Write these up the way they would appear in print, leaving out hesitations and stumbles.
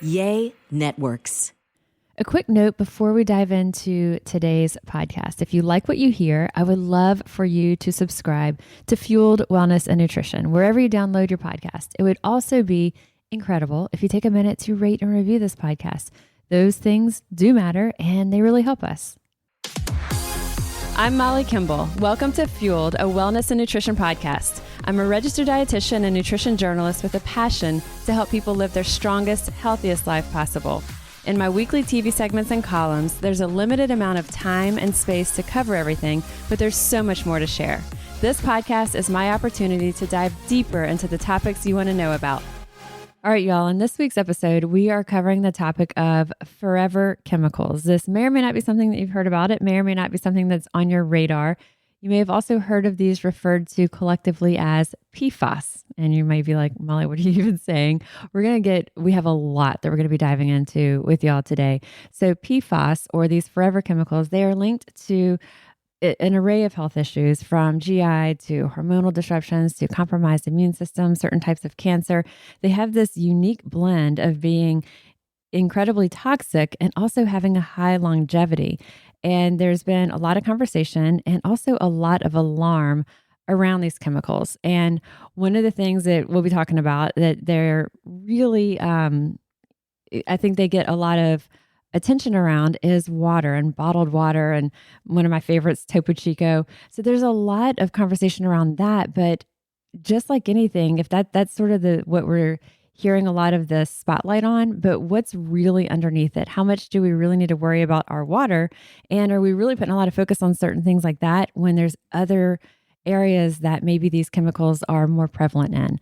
Yay Networks. A quick note before we dive into today's podcast. If you like what you hear, I would love for you to subscribe to Fueled Wellness and Nutrition, wherever you download your podcast. It would also be incredible if you take a minute to rate and review this podcast. Those things do matter and they really help us. I'm Molly Kimball. Welcome to Fueled, a wellness and nutrition podcast. I'm a registered dietitian and nutrition journalist with a passion to help people live their strongest, healthiest life possible. In my weekly TV segments and columns, there's a limited amount of time and space to cover everything, but there's so much more to share. This podcast is my opportunity to dive deeper into the topics you want to know about. All right, y'all, in this week's episode, we are covering the topic of forever chemicals. This may or may not be something that you've heard about. It may or may not be something that's on your radar. You may have also heard of these referred to collectively as PFAS. And you might be like, Molly, what are you even saying? We have a lot that we're going to be diving into with y'all today. So PFAS, or these forever chemicals, they are linked to an array of health issues, from GI to hormonal disruptions to compromised immune systems, certain types of cancer. They have this unique blend of being incredibly toxic and also having a high longevity. And there's been a lot of conversation and also a lot of alarm around these chemicals. And one of the things that we'll be talking about that they're really, I think they get a lot of attention around is water and bottled water. And one of my favorites, Topo Chico. So there's a lot of conversation around that. But just like anything, if that's sort of what we're hearing a lot of the spotlight on, but what's really underneath it? How much do we really need to worry about our water? And are we really putting a lot of focus on certain things like that when there's other areas that maybe these chemicals are more prevalent in?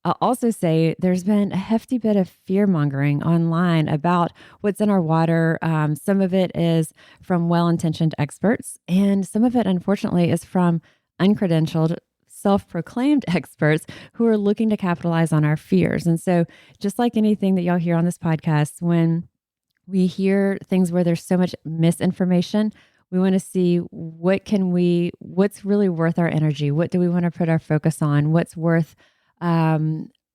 I'll also say there's been a hefty bit of fear mongering online about what's in our water. Some of it is from well-intentioned experts, and some of it, unfortunately, is from uncredentialed, self-proclaimed experts who are looking to capitalize on our fears. And so just like anything that y'all hear on this podcast, when we hear things where there's so much misinformation, we want to see what's really worth our energy. What do we want to put our focus on? What's worth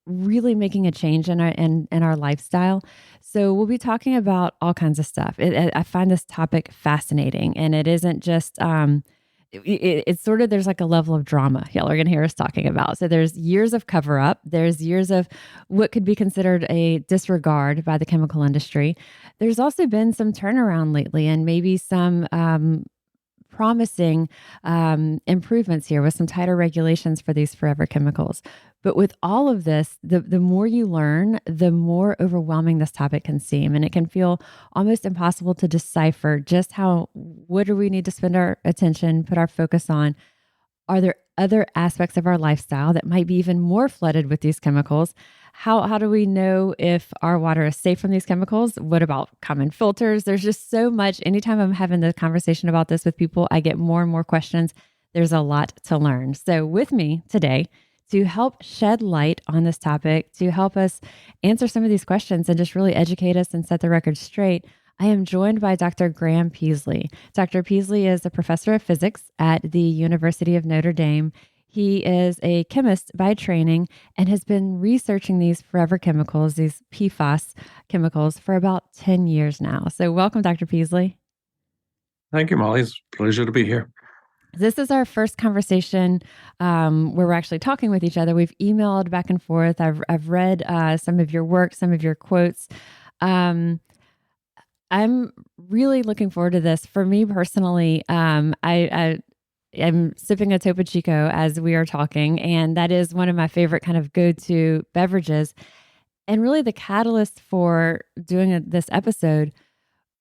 really making a change in our lifestyle. So we'll be talking about all kinds of stuff. I find this topic fascinating, and it isn't just, it's sort of, there's like a level of drama y'all are going to hear us talking about. So there's years of cover up. There's years of what could be considered a disregard by the chemical industry. There's also been some turnaround lately, and maybe some, promising improvements here with some tighter regulations for these forever chemicals. But with all of this, the more you learn, the more overwhelming this topic can seem. And it can feel almost impossible to decipher just what do we need to spend our attention, put our focus on? Are there other aspects of our lifestyle that might be even more flooded with these chemicals? How do we know if our water is safe from these chemicals? What about common filters? There's just so much. Anytime I'm having the conversation about this with people, I get more and more questions. There's a lot to learn. So with me today to help shed light on this topic, to help us answer some of these questions and just really educate us and set the record straight, I am joined by Dr. Graham Peaslee. Dr. Peaslee is a professor of physics at the University of Notre Dame. He is a chemist by training and has been researching these forever chemicals, these PFAS chemicals, for about 10 years now. So welcome, Dr. Peaslee. Thank you, Molly. It's a pleasure to be here. This is our first conversation where we're actually talking with each other. We've emailed back and forth. I've read some of your work, some of your quotes. I'm really looking forward to this. For me personally, I'm sipping a Topo Chico as we are talking, and that is one of my favorite kind of go-to beverages. And really the catalyst for doing this episode,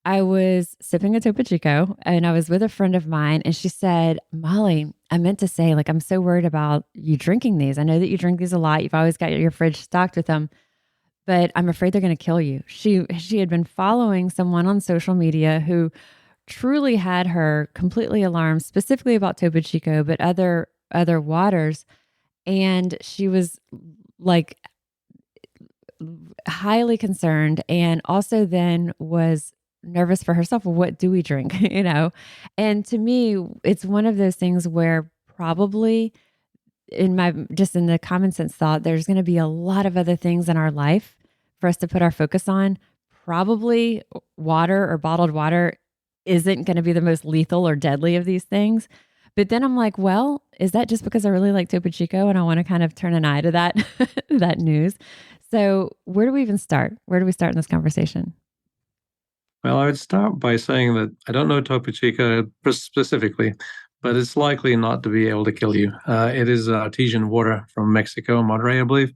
I was sipping a Topo Chico and I was with a friend of mine, and she said, Molly, I meant to say, I'm so worried about you drinking these. I know that you drink these a lot. You've always got your fridge stocked with them, but I'm afraid they're going to kill you. She had been following someone on social media who truly had her completely alarmed, specifically about Topo Chico, but other waters. And she was highly concerned, and also then was nervous for herself. Well, what do we drink? And to me, it's one of those things where probably in the common sense thought, there's going to be a lot of other things in our life for us to put our focus on probably water or bottled water isn't going to be the most lethal or deadly of these things. But then I'm like, well, is that just because I really like Topo Chico and I want to kind of turn an eye to that that news? So where do we even start? Where do we start in this conversation? Well, I would start by saying that I don't know Topo Chico specifically, but it's likely not to be able to kill you. It is artesian water from Mexico, Monterrey, I believe,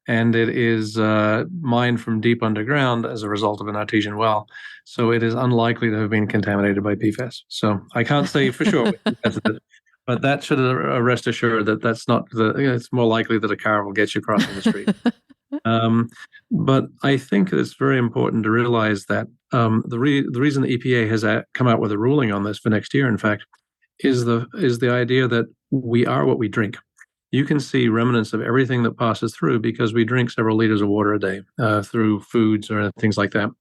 and it is mined from deep underground as a result of an artesian well. So it is unlikely to have been contaminated by PFAS. So I can't say for sure, but that should rest assured that that's not it's more likely that a car will get you crossing the street. But I think it's very important to realize that the reason the EPA has come out with a ruling on this for next year, in fact, is the idea that we are what we drink. You can see remnants of everything that passes through because we drink several liters of water a day through foods or things like that.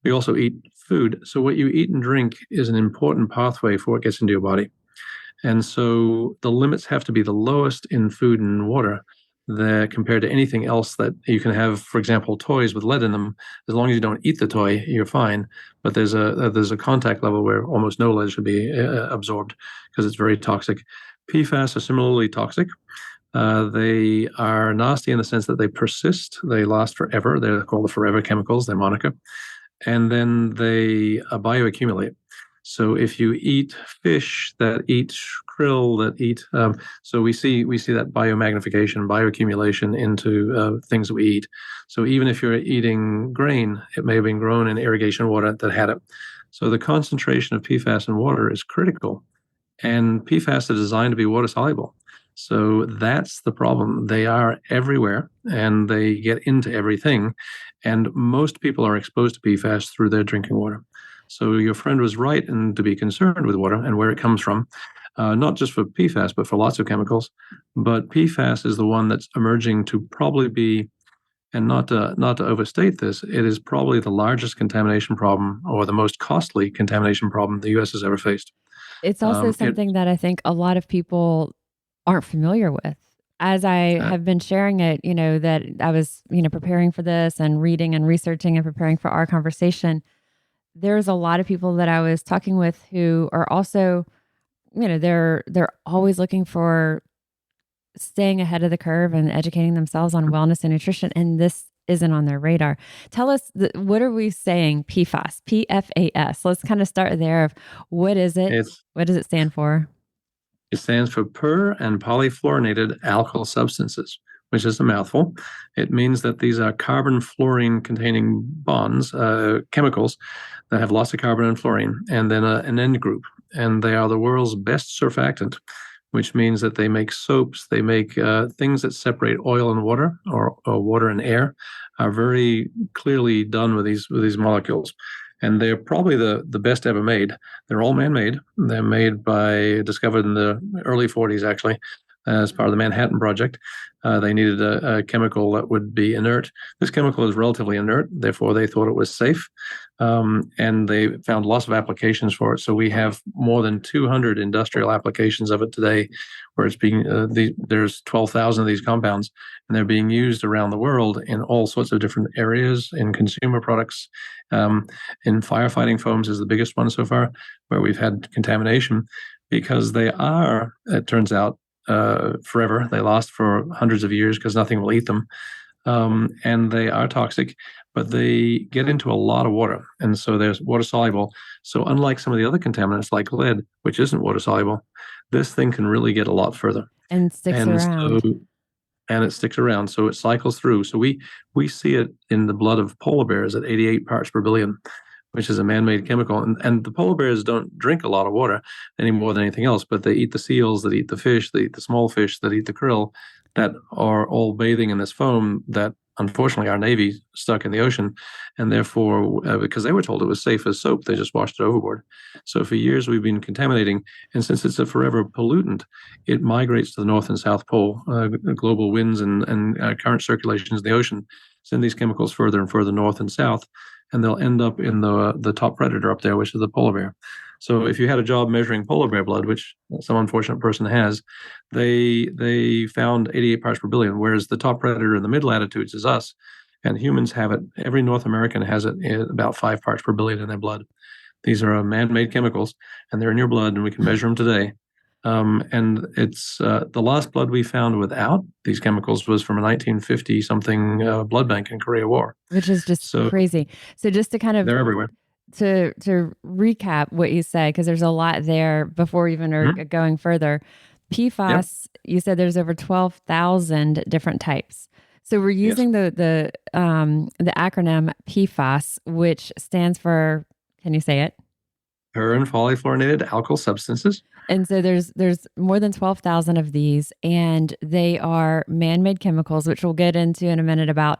We also eat food. So what you eat and drink is an important pathway for what gets into your body. And so the limits have to be the lowest in food and water compared to anything else that you can have. For example, toys with lead in them. As long as you don't eat the toy, you're fine. But there's a contact level where almost no lead should be absorbed because it's very toxic. PFAS are similarly toxic. They are nasty in the sense that they persist. They last forever. They're called the forever chemicals, their moniker. And then they bioaccumulate. So if you eat fish that eat krill, that eat, so we see that biomagnification, bioaccumulation into things that we eat. So even if you're eating grain, it may have been grown in irrigation water that had it. So the concentration of PFAS in water is critical, and PFAS are designed to be water soluble. So that's the problem. They are everywhere, and they get into everything. And most people are exposed to PFAS through their drinking water. So your friend was right to be concerned with water and where it comes from, not just for PFAS, but for lots of chemicals. But PFAS is the one that's emerging to probably be, and not to overstate this, it is probably the largest contamination problem or the most costly contamination problem the U.S. has ever faced. It's also something that I think a lot of people aren't familiar with. As I have been sharing it, that I was, preparing for this and reading and researching and preparing for our conversation, there's a lot of people that I was talking with who are also, they're always looking for staying ahead of the curve and educating themselves on wellness and nutrition. And this isn't on their radar. Tell us, what are we saying? PFAS, PFAS. Let's kind of start there. Of what is it? What does it stand for? It stands for per and polyfluorinated alkyl substances, which is a mouthful. It means that these are carbon fluorine containing bonds, chemicals that have lots of carbon and fluorine, and then an end group. And they are the world's best surfactant, which means that they make soaps, they make things that separate oil and water, or water and air, are very clearly done with these molecules. And they're probably the best ever made. They're all man-made. They're discovered in the early 40s, actually, as part of the Manhattan Project. They needed a chemical that would be inert. This chemical is relatively inert, therefore they thought it was safe, and they found lots of applications for it. So we have more than 200 industrial applications of it today, where it's being there's 12,000 of these compounds, and they're being used around the world in all sorts of different areas, in consumer products, in firefighting foams is the biggest one so far, where we've had contamination, because they are, it turns out, forever. They last for hundreds of years because nothing will eat them. And they are toxic, but they get into a lot of water. And so there's water soluble. So unlike some of the other contaminants like lead, which isn't water soluble, this thing can really get a lot further. And sticks around. And it sticks around. So it cycles through. So we see it in the blood of polar bears at 88 parts per billion, which is a man-made chemical. And the polar bears don't drink a lot of water any more than anything else, but they eat the seals, that eat the fish, they eat the small fish, that eat the krill, that are all bathing in this foam that, unfortunately, our Navy stuck in the ocean. And therefore, because they were told it was safe as soap, they just washed it overboard. So for years, we've been contaminating. And since it's a forever pollutant, it migrates to the North and South Pole. Global winds and current circulations in the ocean send these chemicals further and further north and south, and they'll end up in the top predator up there, which is the polar bear. So if you had a job measuring polar bear blood, which some unfortunate person has, they found 88 parts per billion, whereas the top predator in the mid latitudes is us. and humans have it. Every North American has it in about 5 parts per billion in their blood. These are man-made chemicals, and they're in your blood, and we can measure them today. And it's the last blood we found without these chemicals was from a 1950 something blood bank in Korea War, which is just crazy. So just to kind of they're everywhere. To recap what you said, because there's a lot there before we even are going further. PFAS, you said there's over 12,000 different types. So we're using the acronym PFAS, which stands for, can you say it? Per and polyfluorinated alkyl substances. And so there's more than 12,000 of these, and they are man-made chemicals, which we'll get into in a minute about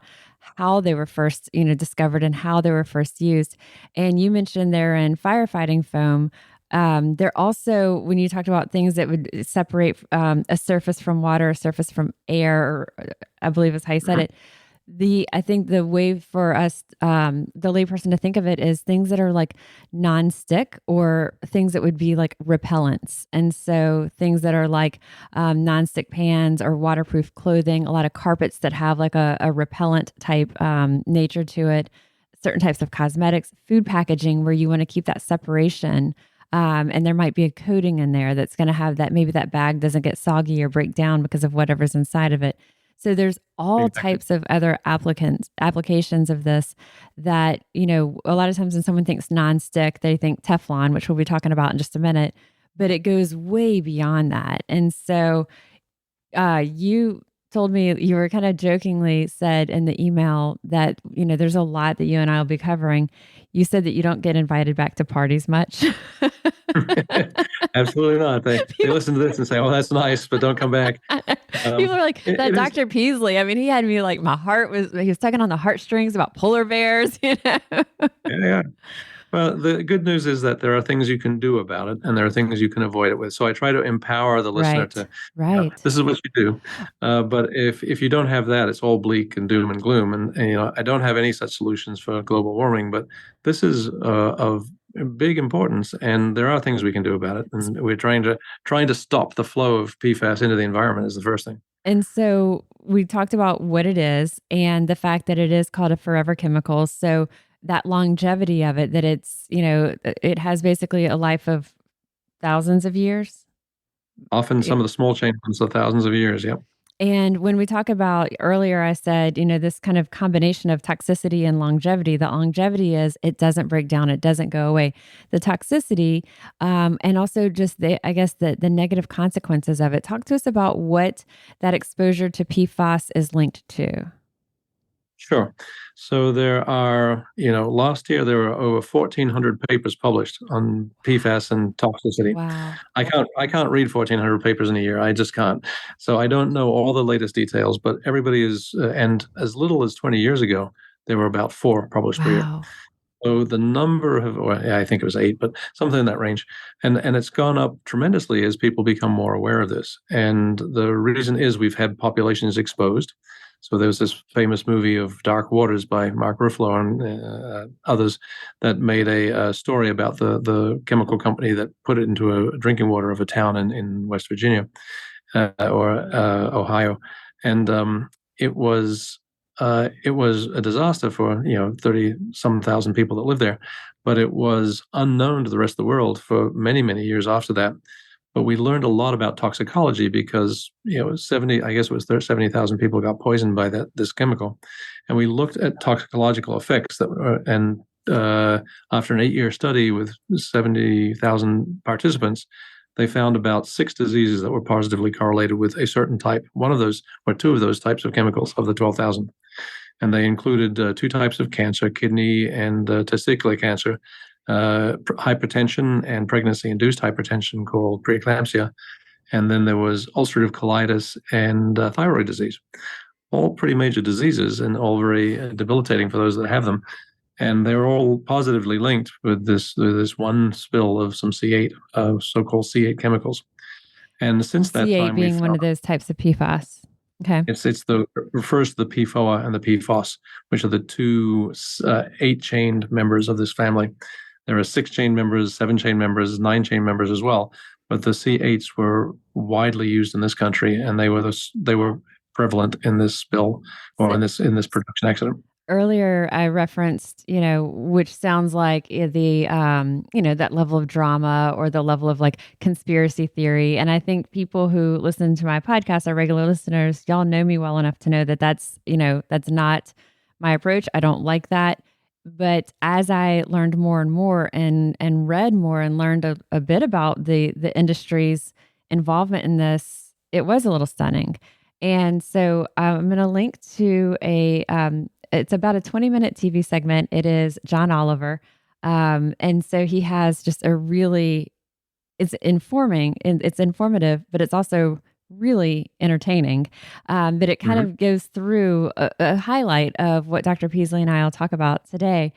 how they were first, discovered and how they were first used. And you mentioned they're in firefighting foam. They're also, when you talked about things that would separate a surface from water, a surface from air, or I believe is how you said it. I think the way for us, the layperson to think of it is things that are like non-stick or things that would be like repellents. And so things that are like non-stick pans or waterproof clothing, a lot of carpets that have like a repellent type nature to it, certain types of cosmetics, food packaging where you want to keep that separation. And there might be a coating in there that's going to have that, maybe that bag doesn't get soggy or break down because of whatever's inside of it. So there's all types of other applications of this that, a lot of times when someone thinks nonstick, they think Teflon, which we'll be talking about in just a minute, but it goes way beyond that. And so you told me, you were kind of jokingly said in the email that, there's a lot that you and I will be covering. You said that you don't get invited back to parties much. Absolutely not. They listen to this and say, "Oh, that's nice, but don't come back." People are like, that Dr. Peaslee. I mean, he had me like, he was tugging on the heartstrings about polar bears, Yeah. Well, the good news is that there are things you can do about it, and there are things you can avoid it with. So I try to empower the listener to, this is what you do. But if you don't have that, it's all bleak and doom and gloom. And I don't have any such solutions for global warming, but this is of big importance, and there are things we can do about it. And we're trying to stop the flow of PFAS into the environment is the first thing. And so we talked about what it is and the fact that it is called a forever chemical. So that longevity of it, that it's, it has basically a life of thousands of years. Often some of the small chain ones are thousands of years. Yep. And when we talk about earlier, I said, this kind of combination of toxicity and longevity, the longevity is it doesn't break down. It doesn't go away. The toxicity, and also just the negative consequences of it. Talk to us about what that exposure to PFAS is linked to. Sure. So there are, last year there were over 1,400 papers published on PFAS and toxicity. Wow. I can't read 1,400 papers in a year. I just can't. So I don't know all the latest details, but everybody is, and as little as 20 years ago, there were about 4 published per year. So the number I think it was 8, but something in that range. And it's gone up tremendously as people become more aware of this. And the reason is we've had populations exposed. So there was this famous movie of Dark Waters by Mark Ruffalo and others that made a story about the chemical company that put it into a drinking water of a town in West Virginia or Ohio. And it was a disaster for 30-some thousand people that lived there, but it was unknown to the rest of the world for many, many years after that. But we learned a lot about toxicology because 70,000 people got poisoned by this chemical, and we looked at toxicological effects after an 8-year study with 70,000 participants, they found about 6 diseases that were positively correlated with a certain type, one of those or 2 of those types of chemicals of the 12,000. And they included 2 types of cancer, kidney and testicular cancer, hypertension and pregnancy-induced hypertension called preeclampsia. And then there was ulcerative colitis and thyroid disease, all pretty major diseases and all very debilitating for those that have them. And they're all positively linked with this one spill of some C8, so-called C8 chemicals. And since that C8 time, being one of those types of PFAS. Okay. It refers to the PFOA and the PFOS, which are the 2 8-chained members of this family. There are 6-chain members, 7-chain members, 9-chain members as well. But the C8s were widely used in this country, and they were prevalent in this spill or in this production accident. earlier I referenced, which sounds like the, that level of drama or the level of like conspiracy theory. And I think people who listen to my podcast are regular listeners. Y'all know me well enough to know that that's not my approach. I don't like that. But as I learned more and more and read more and learned a bit about the industry's involvement in this, it was a little stunning. And so I'm going to link to it's about a 20-minute TV segment. It is John Oliver. And so he has just it's informative, but it's also really entertaining. But it kind of goes through a highlight of what Dr. Peaslee and I will talk about today.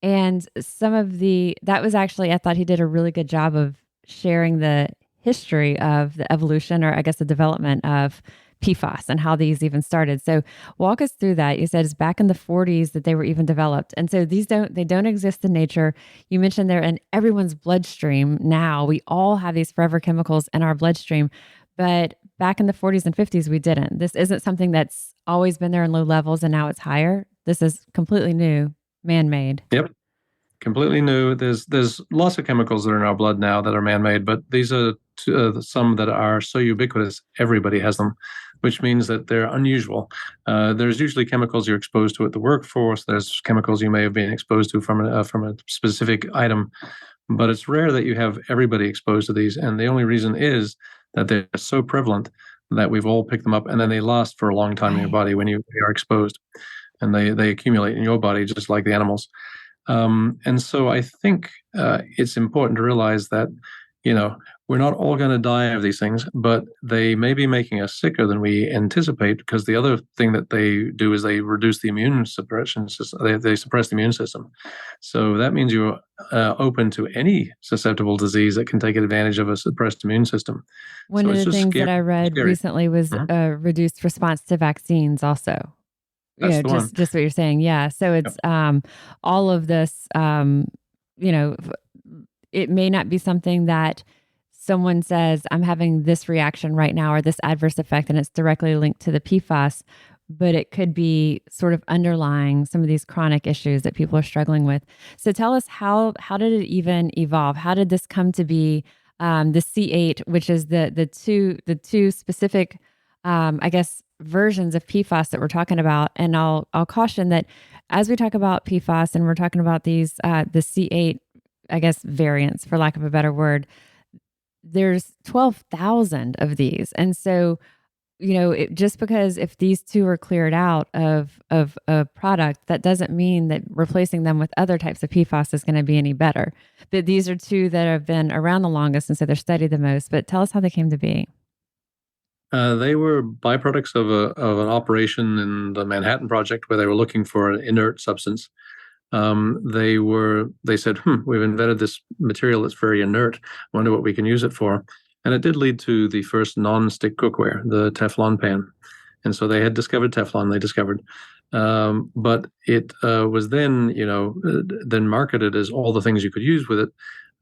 And that was actually, I thought he did a really good job of sharing the history of the evolution, or I guess the development of PFAS and how these even started. So walk us through that. You said it's back in the 40s that they were even developed. And so they don't exist in nature. You mentioned they're in everyone's bloodstream now. We all have these forever chemicals in our bloodstream. But back in the 40s and 50s, we didn't. This isn't something that's always been there in low levels and now it's higher. This is completely new, man-made. Yep. Completely new. There's lots of chemicals that are in our blood now that are man-made, but these are some that are so ubiquitous, everybody has them, which means that they're unusual. There's usually chemicals you're exposed to at the workforce. There's chemicals you may have been exposed to from a specific item, but it's rare that you have everybody exposed to these. And the only reason is that they're so prevalent that we've all picked them up, and then they last for a long time in your body when you are exposed, and they accumulate in your body just like the animals. And so I think it's important to realize that, we're not all going to die of these things, but they may be making us sicker than we anticipate, because the other thing that they do is they reduce the immune suppression system. They suppress the immune system. So that means you're open to any susceptible disease that can take advantage of a suppressed immune system. One of the things that I read recently was reduced response to vaccines also. That's just what you're saying. Yeah. So it's all of this, it may not be something that someone says, I'm having this reaction right now or this adverse effect, and it's directly linked to the PFAS, but it could be sort of underlying some of these chronic issues that people are struggling with. So tell us, how did it even evolve? How did this come to be? The C8, which is the two specific, versions of PFAS that we're talking about. And I'll caution that as we talk about PFAS and we're talking about these, the C8, variants, for lack of a better word, there's 12,000 of these. And so, just because if these two are cleared out of a product, that doesn't mean that replacing them with other types of PFAS is going to be any better. But these are two that have been around the longest, and so they're studied the most. But tell us how they came to be. They were byproducts of an operation in the Manhattan Project where they were looking for an inert substance. They said, we've invented this material that's very inert. I wonder what we can use it for. And it did lead to the first non-stick cookware, the Teflon pan. And so they had discovered Teflon, but it was then marketed as all the things you could use with it.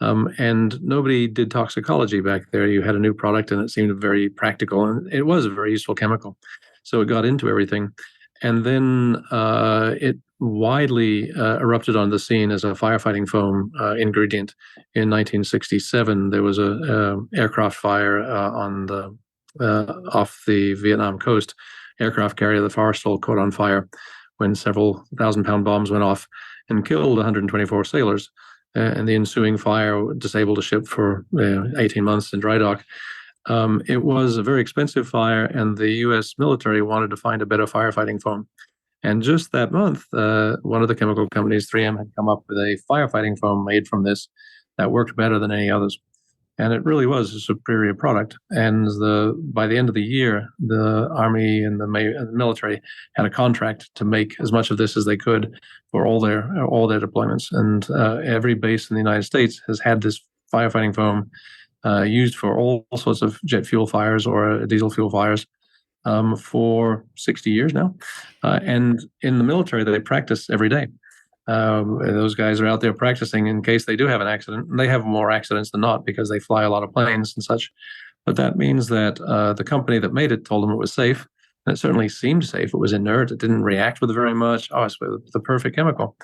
And nobody did toxicology back there. You had a new product and it seemed very practical, and it was a very useful chemical. So it got into everything. And then it widely erupted on the scene as a firefighting foam ingredient. In 1967, there was a aircraft fire off the Vietnam coast. Aircraft carrier, the Forrestal, caught on fire when several 1,000-pound bombs went off and killed 124 sailors. And the ensuing fire disabled a ship for 18 months in dry dock. It was a very expensive fire, and the U.S. military wanted to find a better firefighting foam. And just that month, one of the chemical companies, 3M, had come up with a firefighting foam made from this that worked better than any others. And it really was a superior product. And by the end of the year, the Army and the military had a contract to make as much of this as they could for all their deployments. And every base in the United States has had this firefighting foam used for all sorts of jet fuel fires or diesel fuel fires for 60 years now. And in the military, they practice every day. Those guys are out there practicing in case they do have an accident. And they have more accidents than not because they fly a lot of planes and such. But that means that the company that made it told them it was safe. And it certainly seemed safe. It was inert. It didn't react with very much. Oh, it's the perfect chemical,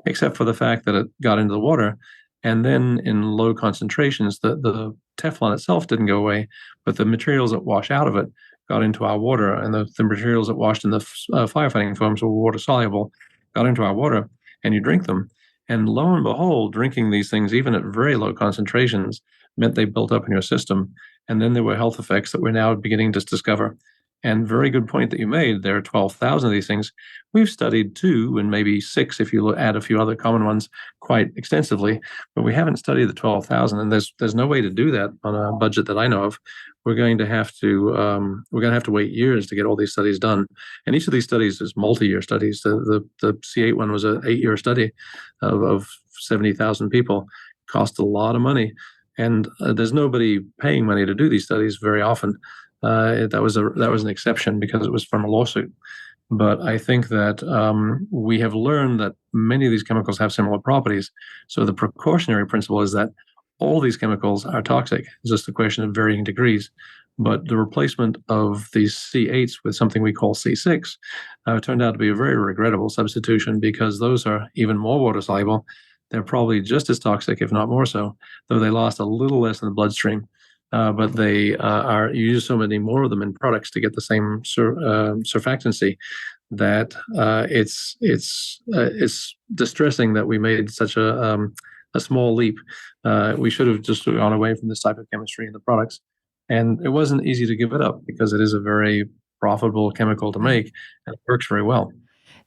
except for the fact that it got into the water. And then in low concentrations, the Teflon itself didn't go away, but the materials that wash out of it got into our water, and the materials that washed in the firefighting foams were water soluble, got into our water, and you drink them. And lo and behold, drinking these things, even at very low concentrations, meant they built up in your system. And then there were health effects that we're now beginning to discover. And very good point that you made. There are 12,000 of these things. We've studied 2 and maybe 6, if you add a few other common ones, quite extensively, but we haven't studied the 12,000. And there's no way to do that on a budget that I know of. We're going to have to wait years to get all these studies done. And each of these studies is multi-year studies. The C8 one was an 8-year study of 70,000 people. Cost a lot of money, and there's nobody paying money to do these studies very often. That was an exception because it was from a lawsuit. But I think that we have learned that many of these chemicals have similar properties. So the precautionary principle is that all these chemicals are toxic. It's just a question of varying degrees. But the replacement of these C8s with something we call C6 turned out to be a very regrettable substitution, because those are even more water soluble. They're probably just as toxic, if not more so, though they last a little less in the bloodstream. But they you use so many more of them in products to get the same surfactancy that it's distressing that we made such a small leap. We should have just gone away from this type of chemistry in the products. And it wasn't easy to give it up because it is a very profitable chemical to make, and it works very well.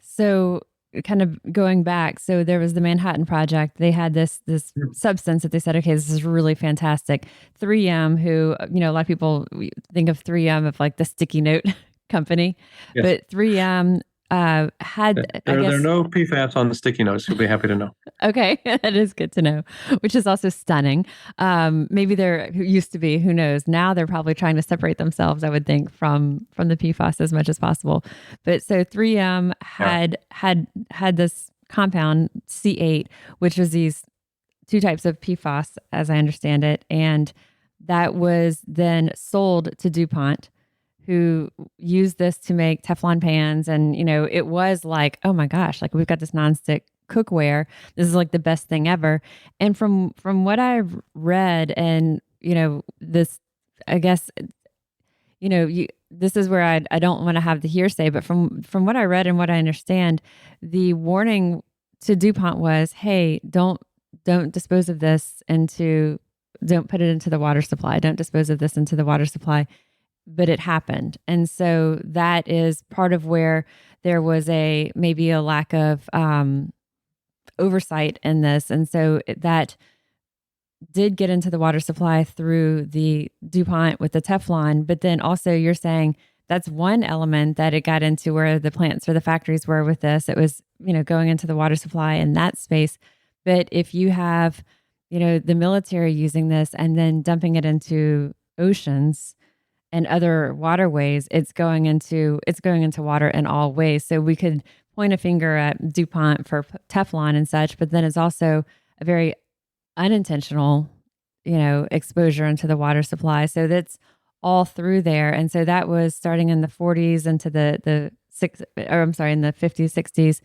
So kind of going back, so there was the Manhattan Project. They had this substance that they said, okay, this is really fantastic. 3M, who, a lot of people think of 3M of like the sticky note company, yes. But 3M had, there are no PFAS on the sticky notes. You'll be happy to know. Okay, that is good to know, which is also stunning. Maybe there used to be, who knows? Now they're probably trying to separate themselves, I would think, from the PFAS as much as possible. But so 3M had this compound C8, which was these 2 types of PFAS, as I understand it, and that was then sold to DuPont, who used this to make Teflon pans. And, it was like, oh my gosh, like we've got this nonstick cookware. This is like the best thing ever. And from what I've read, and, this, I guess, this is where I don't want to have the hearsay, but from what I read and what I understand, the warning to DuPont was, hey, don't dispose of this don't put it into the water supply. Don't dispose of this into the water supply. But it happened. And so that is part of where there was maybe a lack of oversight in this. And so that did get into the water supply through the DuPont with the Teflon. But then also you're saying that's one element that it got into, where the plants or the factories were with this. It was, going into the water supply in that space. But if you have, the military using this and then dumping it into oceans and other waterways, it's going into water in all ways. So we could point a finger at DuPont for Teflon and such, but then it's also a very unintentional, exposure into the water supply. So that's all through there. And so that was starting in the 40s into in the 50s, 60s.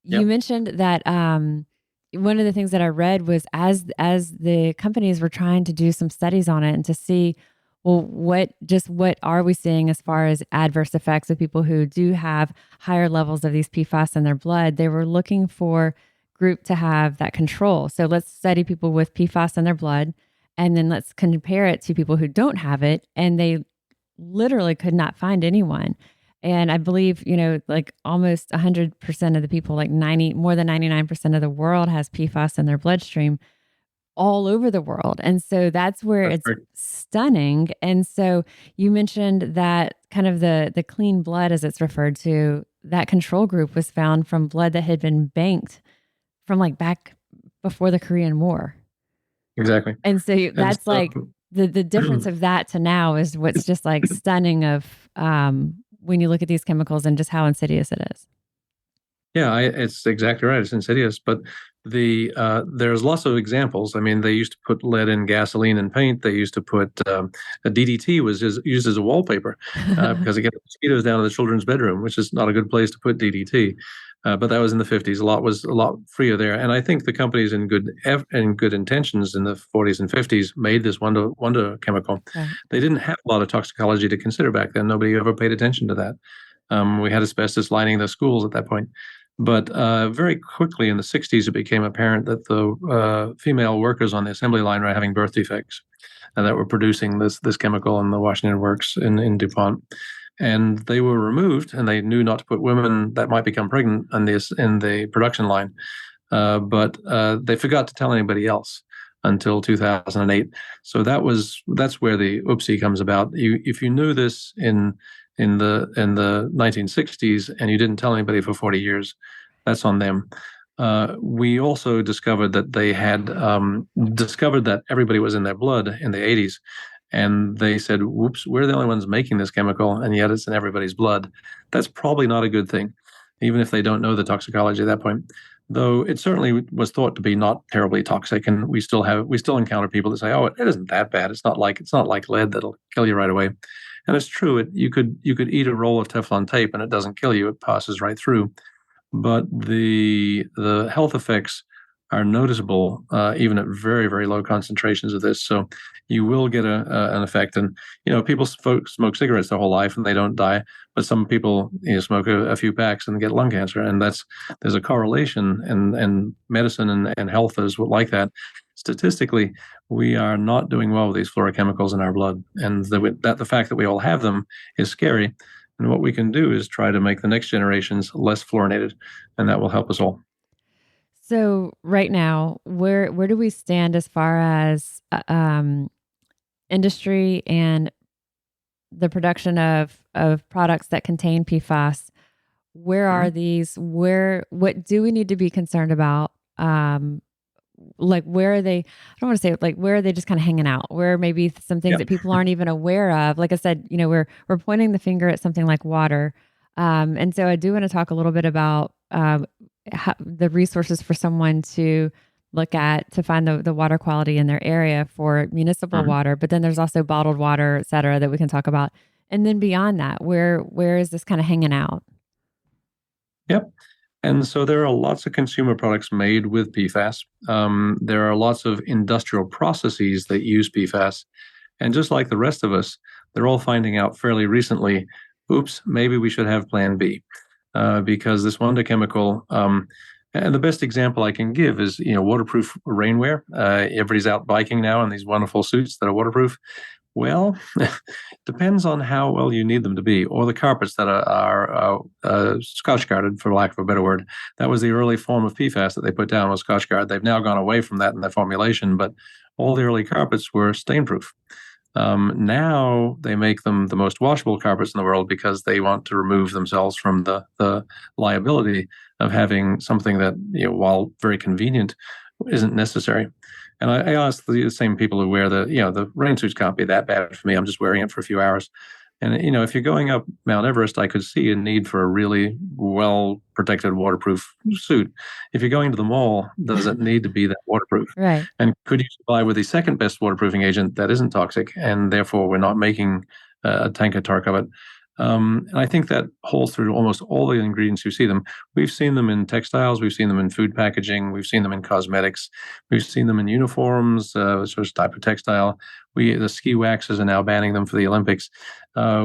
Yep. You mentioned that one of the things that I read was as the companies were trying to do some studies on it and to see, well, what are we seeing as far as adverse effects of people who do have higher levels of these PFAS in their blood? They were looking for group to have that control. So let's study people with PFAS in their blood, and then let's compare it to people who don't have it. And they literally could not find anyone. And I believe, like almost 100% of the people, like more than 99% of the world has PFAS in their bloodstream, all over the world. And so that's where it's stunning. And so you mentioned that kind of the clean blood, as it's referred to, that control group was found from blood that had been banked from like back before the Korean War. Exactly. And so that's like the difference of that to now is what's just like stunning of when you look at these chemicals and just how insidious it is. Yeah, it's exactly right. It's insidious, but there's lots of examples. I mean, they used to put lead in gasoline and paint. They used to put a DDT was used as a wallpaper because it gets mosquitoes down in the children's bedroom, which is not a good place to put DDT. But that was in the 50s. A lot was a lot freer there, and I think the companies in good intentions in the 40s and 50s made this wonder chemical. Right. They didn't have a lot of toxicology to consider back then. Nobody ever paid attention to that. We had asbestos lining the schools at that point. But very quickly in the 60s, it became apparent that the female workers on the assembly line were having birth defects and that were producing this chemical in the Washington Works in DuPont. And they were removed, and they knew not to put women that might become pregnant in the production line. But they forgot to tell anybody else until 2008. So that's where the oopsie comes about. If you knew this in the 1960s and you didn't tell anybody for 40 years, that's on them. We also discovered that they had discovered that everybody was in their blood in the 80s. And they said, whoops, we're the only ones making this chemical, and yet it's in everybody's blood. That's probably not a good thing, even if they don't know the toxicology at that point. Though it certainly was thought to be not terribly toxic, and we still encounter people that say, "Oh, it isn't that bad. It's not like lead that'll kill you right away." And it's true. You could eat a roll of Teflon tape and it doesn't kill you. It passes right through. But the health effects are noticeable even at very, very low concentrations of this. So you will get an effect. And people smoke cigarettes their whole life and they don't die. But some people smoke a few packs and get lung cancer. And there's a correlation. And medicine and health is like that. Statistically, we are not doing well with these fluorochemicals in our blood, and the fact that we all have them is scary. And what we can do is try to make the next generations less fluorinated, and that will help us all. So right now, where do we stand as far as industry and the production of products that contain PFAS? Where are these? What do we need to be concerned about? Like, where are they? I don't want to say like, where are they just kind of hanging out? Where maybe some things that people aren't even aware of? Like I said, we're pointing the finger at something like water. And so I do want to talk a little bit about the resources for someone to look at to find the water quality in their area for municipal water. But then there's also bottled water, et cetera, that we can talk about. And then beyond that, where is this kind of hanging out? Yep. And so there are lots of consumer products made with PFAS. There are lots of industrial processes that use PFAS. And just like the rest of us, they're all finding out fairly recently, oops, maybe we should have plan B. Because this wonder chemical, and the best example I can give is, waterproof rainwear. Everybody's out biking now in these wonderful suits that are waterproof. Well, depends on how well you need them to be, or the carpets that are Scotch guarded, for lack of a better word. That was the early form of PFAS that they put down was Scotch guard. They've now gone away from that in their formulation, but all the early carpets were stain proof. Now they make them the most washable carpets in the world because they want to remove themselves from the liability of having something that, while very convenient, isn't necessary. And I ask the same people who wear the rain suits can't be that bad for me. I'm just wearing it for a few hours. And, if you're going up Mount Everest, I could see a need for a really well-protected waterproof suit. If you're going to the mall, does it need to be that waterproof? Right. And could you survive with the second best waterproofing agent that isn't toxic, and therefore we're not making a tanker torque of it? And I think that holds through almost all the ingredients you see them. We've seen them in textiles. We've seen them in food packaging. We've seen them in cosmetics. We've seen them in uniforms, sort of type of textile. The ski waxes are now banning them for the Olympics.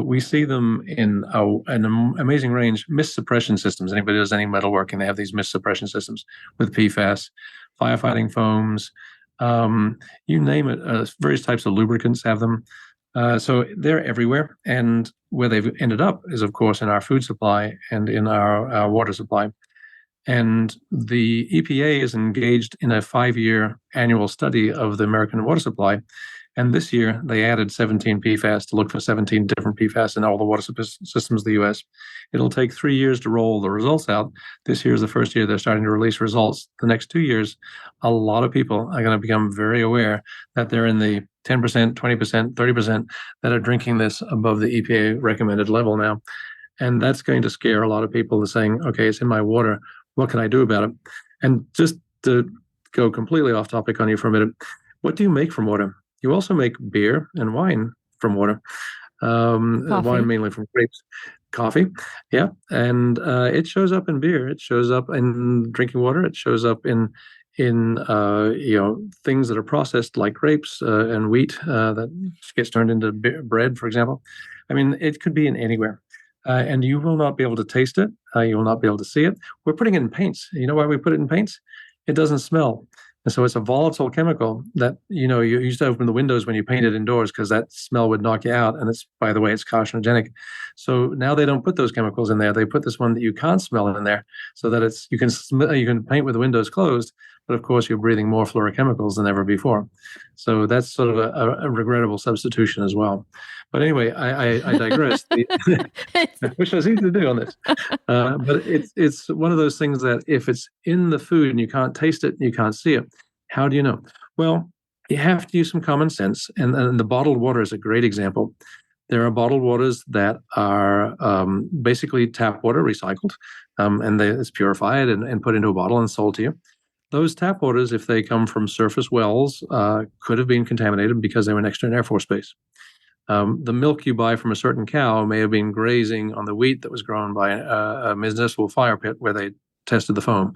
We see them in an amazing range. Mist suppression systems. Anybody who does any metalworking, they have these mist suppression systems with PFAS, firefighting foams, you name it. Various types of lubricants have them. So they're everywhere. And where they've ended up is, of course, in our food supply and in our water supply. And the EPA is engaged in a 5-year annual study of the American water supply. And this year, they added 17 PFAS to look for 17 different PFAS in all the water systems of the U.S. It'll take 3 years to roll the results out. This year is the first year they're starting to release results. The next 2 years, a lot of people are going to become very aware that they're in the 10%, 20%, 30% that are drinking this above the EPA recommended level now. And that's going to scare a lot of people to saying, okay, it's in my water. What can I do about it? And just to go completely off topic on you for a minute, what do you make from water? You also make beer and wine from water. Wine mainly from grapes, coffee, yeah, and it shows up in beer. It shows up in drinking water. It shows up in things that are processed like grapes and wheat that gets turned into bread, for example. I mean, it could be in anywhere. And you will not be able to taste it. You will not be able to see it. We're putting it in paints. You know why we put it in paints? It doesn't smell. And so it's a volatile chemical that, you used to open the windows when you painted indoors because that smell would knock you out. And by the way, it's carcinogenic. So now they don't put those chemicals in there. They put this one that you can't smell in there so that you can paint with the windows closed. But of course, you're breathing more fluorochemicals than ever before. So that's sort of a regrettable substitution as well. But anyway, I digress. Which was easy to do on this. But it's one of those things that if it's in the food and you can't taste it, you can't see it, how do you know? Well, you have to use some common sense. And the bottled water is a great example. There are bottled waters that are basically tap water recycled, and it's purified and put into a bottle and sold to you. Those tap waters, if they come from surface wells, could have been contaminated because they were next to an Air Force base. The milk you buy from a certain cow may have been grazing on the wheat that was grown by a municipal fire pit where they tested the foam.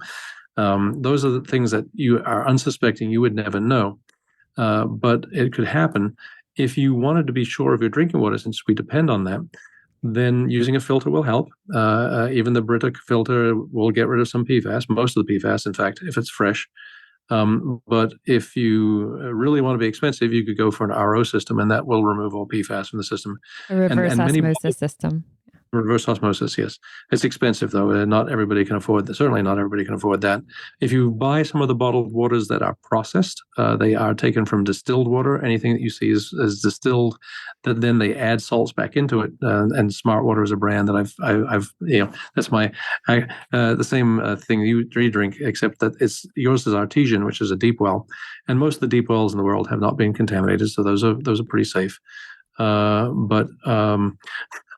Those are the things that you are unsuspecting, you would never know. But it could happen. If you wanted to be sure of your drinking water, since we depend on that, then using a filter will help. Even the Brita filter will get rid of some PFAS, most of the PFAS, in fact, if it's fresh. But if you really want to be expensive, you could go for an RO system, and that will remove all PFAS from the system. A reverse osmosis system. Reverse osmosis, yes. It's expensive, though. Not everybody can afford that. Certainly not everybody can afford that. If you buy some of the bottled waters that are processed, they are taken from distilled water. Anything that you see is distilled, that then they add salts back into it. And Smart Water is a brand that I've that's the same thing you drink, except that yours is artesian, which is a deep well. And most of the deep wells in the world have not been contaminated, so those are pretty safe. But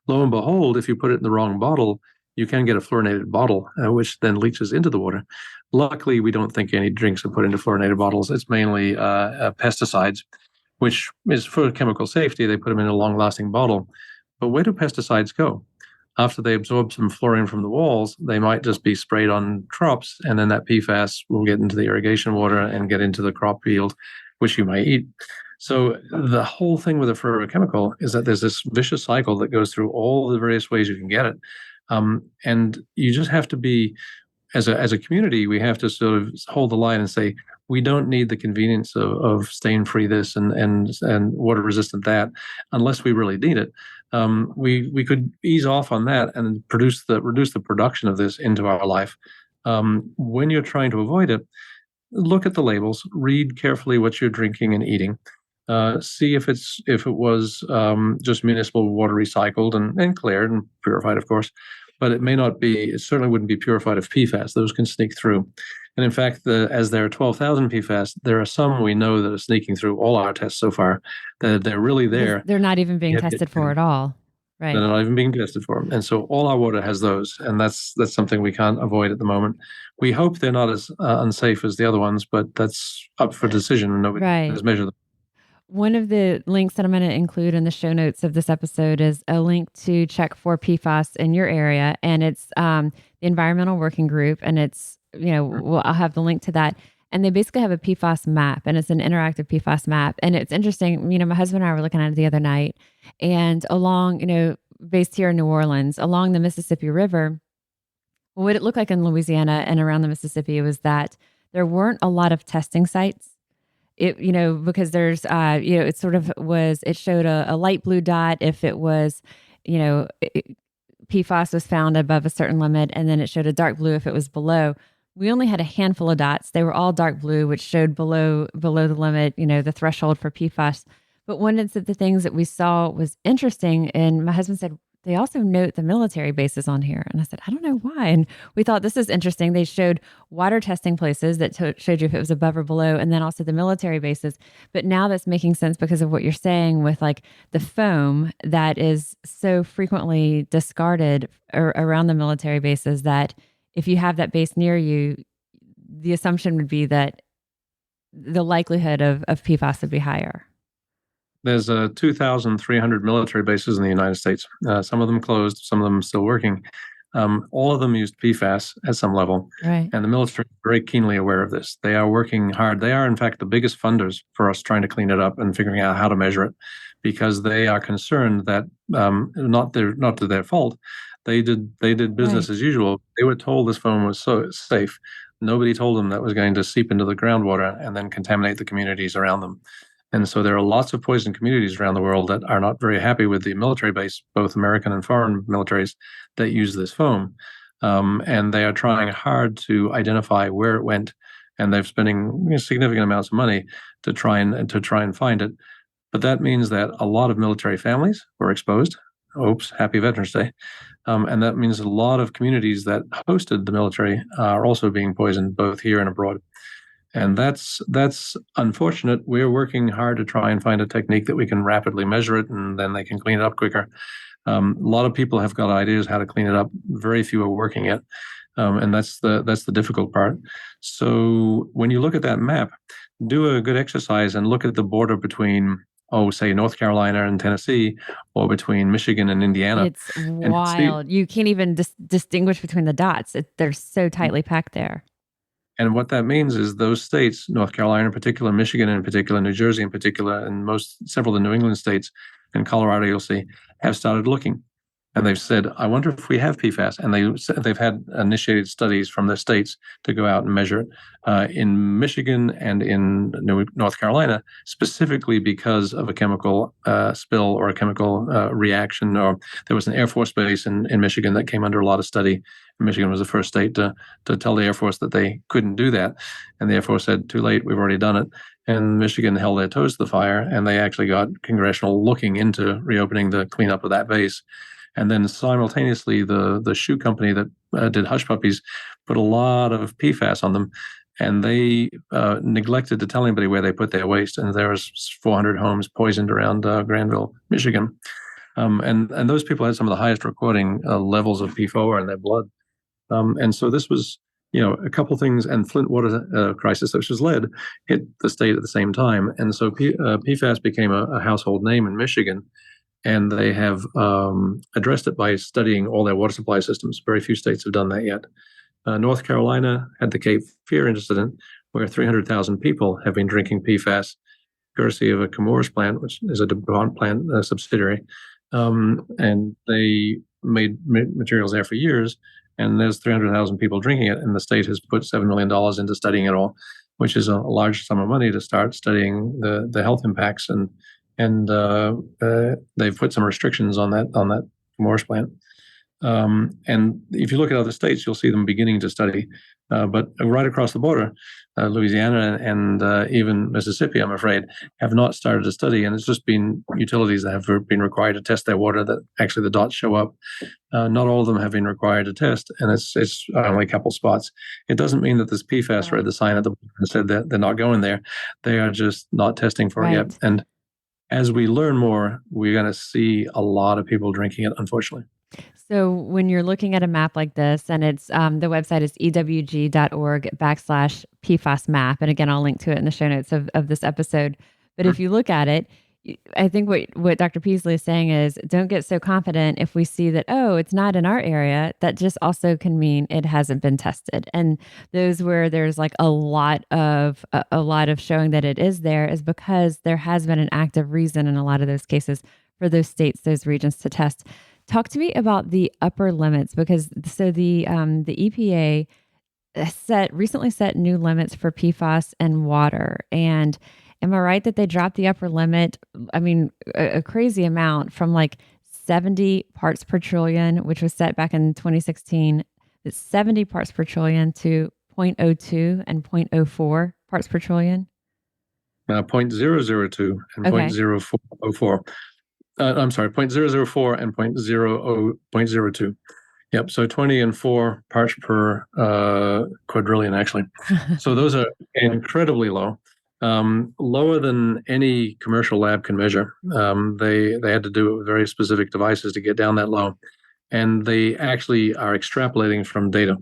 lo and behold, if you put it in the wrong bottle, you can get a fluorinated bottle, which then leaches into the water. Luckily, we don't think any drinks are put into fluorinated bottles. It's mainly pesticides, which is for chemical safety. They put them in a long-lasting bottle. But where do pesticides go? After they absorb some fluorine from the walls, they might just be sprayed on crops, and then that PFAS will get into the irrigation water and get into the crop yield, which you may eat. So the whole thing with a fluorochemical is that there's this vicious cycle that goes through all the various ways you can get it. And you just have to be, as a community, we have to sort of hold the line and say, we don't need the convenience of stain-free this and water-resistant that unless we really need it. We could ease off on that and reduce the production of this into our life. When you're trying to avoid it, look at the labels, read carefully what you're drinking and eating. See if it was just municipal water recycled and cleared and purified, of course, but it may not be. It certainly wouldn't be purified of PFAS. Those can sneak through, and in fact, as there are 12,000 PFAS, there are some we know that are sneaking through all our tests so far. That they're really there. They're not even being tested for at all. Right. They're not even being tested for them, and so all our water has those, and that's something we can't avoid at the moment. We hope they're not as unsafe as the other ones, but that's up for decision, and nobody has measured them. One of the links that I'm going to include in the show notes of this episode is a link to check for PFAS in your area. And it's the Environmental Working Group. And it's, I'll have the link to that. And they basically have a PFAS map, and it's an interactive PFAS map. And it's interesting. My husband and I were looking at it the other night, and along, based here in New Orleans, along the Mississippi River, what it looked like in Louisiana and around the Mississippi was that there weren't a lot of testing sites. Because there's, it sort of was, it showed a light blue dot if it was, PFAS was found above a certain limit, and then it showed a dark blue if it was below. We only had a handful of dots. They were all dark blue, which showed below the limit, the threshold for PFAS. But one of the things that we saw was interesting, and my husband said, they also note the military bases on here. And I said, I don't know why. And we thought, this is interesting. They showed water testing places that showed you if it was above or below, and then also the military bases. But now that's making sense because of what you're saying with like the foam that is so frequently discarded around the military bases, that if you have that base near you, the assumption would be that the likelihood of PFAS would be higher. There's 2,300 military bases in the United States. Some of them closed, some of them still working. All of them used PFAS at some level. Right. And the military is very keenly aware of this. They are working hard. They are, in fact, the biggest funders for us trying to clean it up and figuring out how to measure it, because they are concerned that, not to their fault, they did business as usual. They were told this foam was so safe. Nobody told them that was going to seep into the groundwater and then contaminate the communities around them. And so there are lots of poisoned communities around the world that are not very happy with the military base, both American and foreign militaries, that use this foam. And they are trying hard to identify where it went, and they're spending significant amounts of money to try and find it. But that means that a lot of military families were exposed. Oops, happy Veterans Day. And that means a lot of communities that hosted the military are also being poisoned, both here and abroad. And that's unfortunate. We're working hard to try and find a technique that we can rapidly measure it, and then they can clean it up quicker. A lot of people have got ideas how to clean it up. Very few are working it, and that's the difficult part. So when you look at that map, do a good exercise and look at the border between, say, North Carolina and Tennessee, or between Michigan and Indiana. It's wild. You can't even distinguish between the dots. They're so tightly packed there. And what that means is those states, North Carolina in particular, Michigan in particular, New Jersey in particular, and several of the New England states, and Colorado, you'll see, have started looking. And they've said, I wonder if we have PFAS. And they've had initiated studies from the states to go out and measure it. In Michigan and in North Carolina, specifically because of a chemical spill or a chemical reaction. Or there was an Air Force base in Michigan that came under a lot of study. Michigan was the first state to tell the Air Force that they couldn't do that. And the Air Force said, too late, we've already done it. And Michigan held their toes to the fire, and they actually got congressional looking into reopening the cleanup of that base. And then simultaneously, the shoe company that did Hush Puppies put a lot of PFAS on them, and they neglected to tell anybody where they put their waste. And there was 400 homes poisoned around Granville, Michigan. And those people had some of the highest recording levels of PFOA in their blood. And so this was, a couple things, and Flint water crisis, which was lead, hit the state at the same time. And so PFAS became a household name in Michigan. And they have addressed it by studying all their water supply systems. Very few states have done that yet. North Carolina had the Cape Fear incident, where 300,000 people have been drinking PFAS, courtesy of a Chemours plant, which is a DuPont plant subsidiary. And they made materials there for years, and there's 300,000 people drinking it, and the state has put $7 million into studying it all, which is a large sum of money to start studying the health impacts. And they've put some restrictions on that Chemours plant. And if you look at other states, you'll see them beginning to study. But right across the border, Louisiana and even Mississippi, I'm afraid, have not started to study. And it's just been utilities that have been required to test their water that actually the dots show up. Not all of them have been required to test, and it's only a couple spots. It doesn't mean that this PFAS read the sign at the bottom and said that they're not going there. They are just not testing for it yet. And as we learn more, we're going to see a lot of people drinking it, unfortunately. So when you're looking at a map like this, and it's the website is ewg.org/PFAS map. And again, I'll link to it in the show notes of this episode. But if you look at it, I think what Dr. Peaslee is saying is, don't get so confident if we see that, it's not in our area. That just also can mean it hasn't been tested. And those where there's like a lot of showing that it is there is because there has been an active reason in a lot of those cases for those states, those regions to test. Talk to me about the upper limits, because the EPA recently set new limits for PFAS and water. And am I right that they dropped the upper limit? I mean, a crazy amount from like 70 parts per trillion, which was set back in 2016, it's 70 parts per trillion to 0.02 and 0.04 parts per trillion. 0.002 and 0.0404. I'm sorry, 0.004 and 0.02. Yep. So 20 and 4 parts per quadrillion, actually. So those are incredibly low, lower than any commercial lab can measure. They had to do it with very specific devices to get down that low. And they actually are extrapolating from data.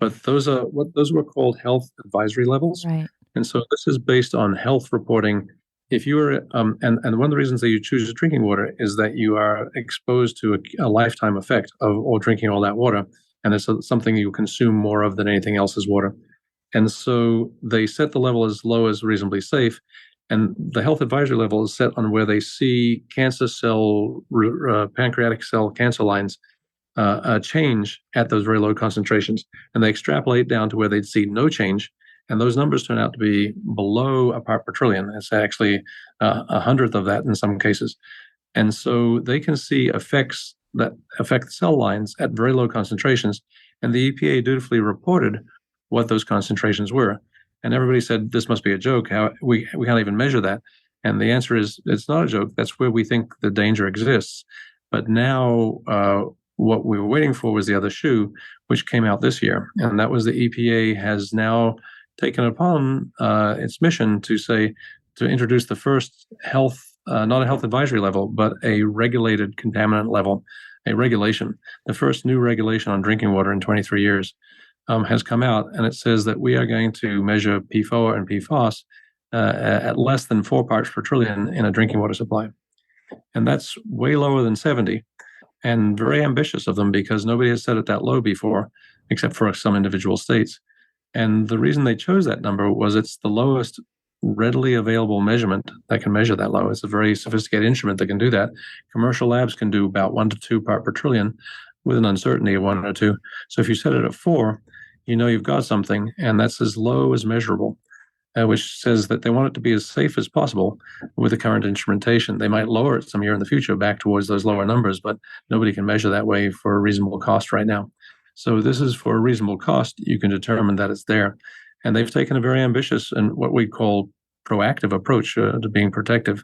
But those were called health advisory levels. Right. And so this is based on health reporting. If you are, and one of the reasons that you choose drinking water is that you are exposed to a lifetime effect of or drinking all that water, and it's something you consume more of than anything else is water. And so they set the level as low as reasonably safe, and the health advisory level is set on where they see cancer cell, pancreatic cell cancer lines change at those very low concentrations, and they extrapolate down to where they'd see no change. And those numbers turn out to be below a part per trillion. It's actually a hundredth of that in some cases. And so they can see effects that affect cell lines at very low concentrations. And the EPA dutifully reported what those concentrations were. And everybody said, this must be a joke. How we can't even measure that. And the answer is, it's not a joke. That's where we think the danger exists. But now what we were waiting for was the other shoe, which came out this year. And that was the EPA has now taken upon its mission to introduce the first health, not a health advisory level, but a regulated contaminant level, a regulation. The first new regulation on drinking water in 23 years has come out, and it says that we are going to measure PFOA and PFAS at less than 4 parts per trillion in a drinking water supply. And that's way lower than 70, and very ambitious of them because nobody has set it that low before, except for some individual states. And the reason they chose that number was it's the lowest readily available measurement that can measure that low. It's a very sophisticated instrument that can do that. Commercial labs can do about 1 to 2 part per trillion with an uncertainty of 1 or 2. So if you set it at 4, you know you've got something, and that's as low as measurable, which says that they want it to be as safe as possible with the current instrumentation. They might lower it some year in the future back towards those lower numbers, but nobody can measure that way for a reasonable cost right now. So this is for a reasonable cost. You can determine that it's there. And they've taken a very ambitious and what we call proactive approach to being protective.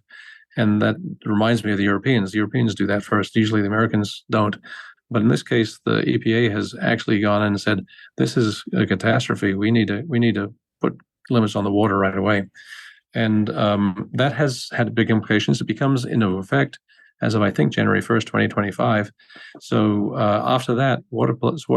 And that reminds me of the Europeans. The Europeans do that first. Usually the Americans don't. But in this case, the EPA has actually gone in and said, this is a catastrophe. We need to put limits on the water right away. And that has had big implications. It becomes into effect as of, I think, January 1st, 2025. So after that, water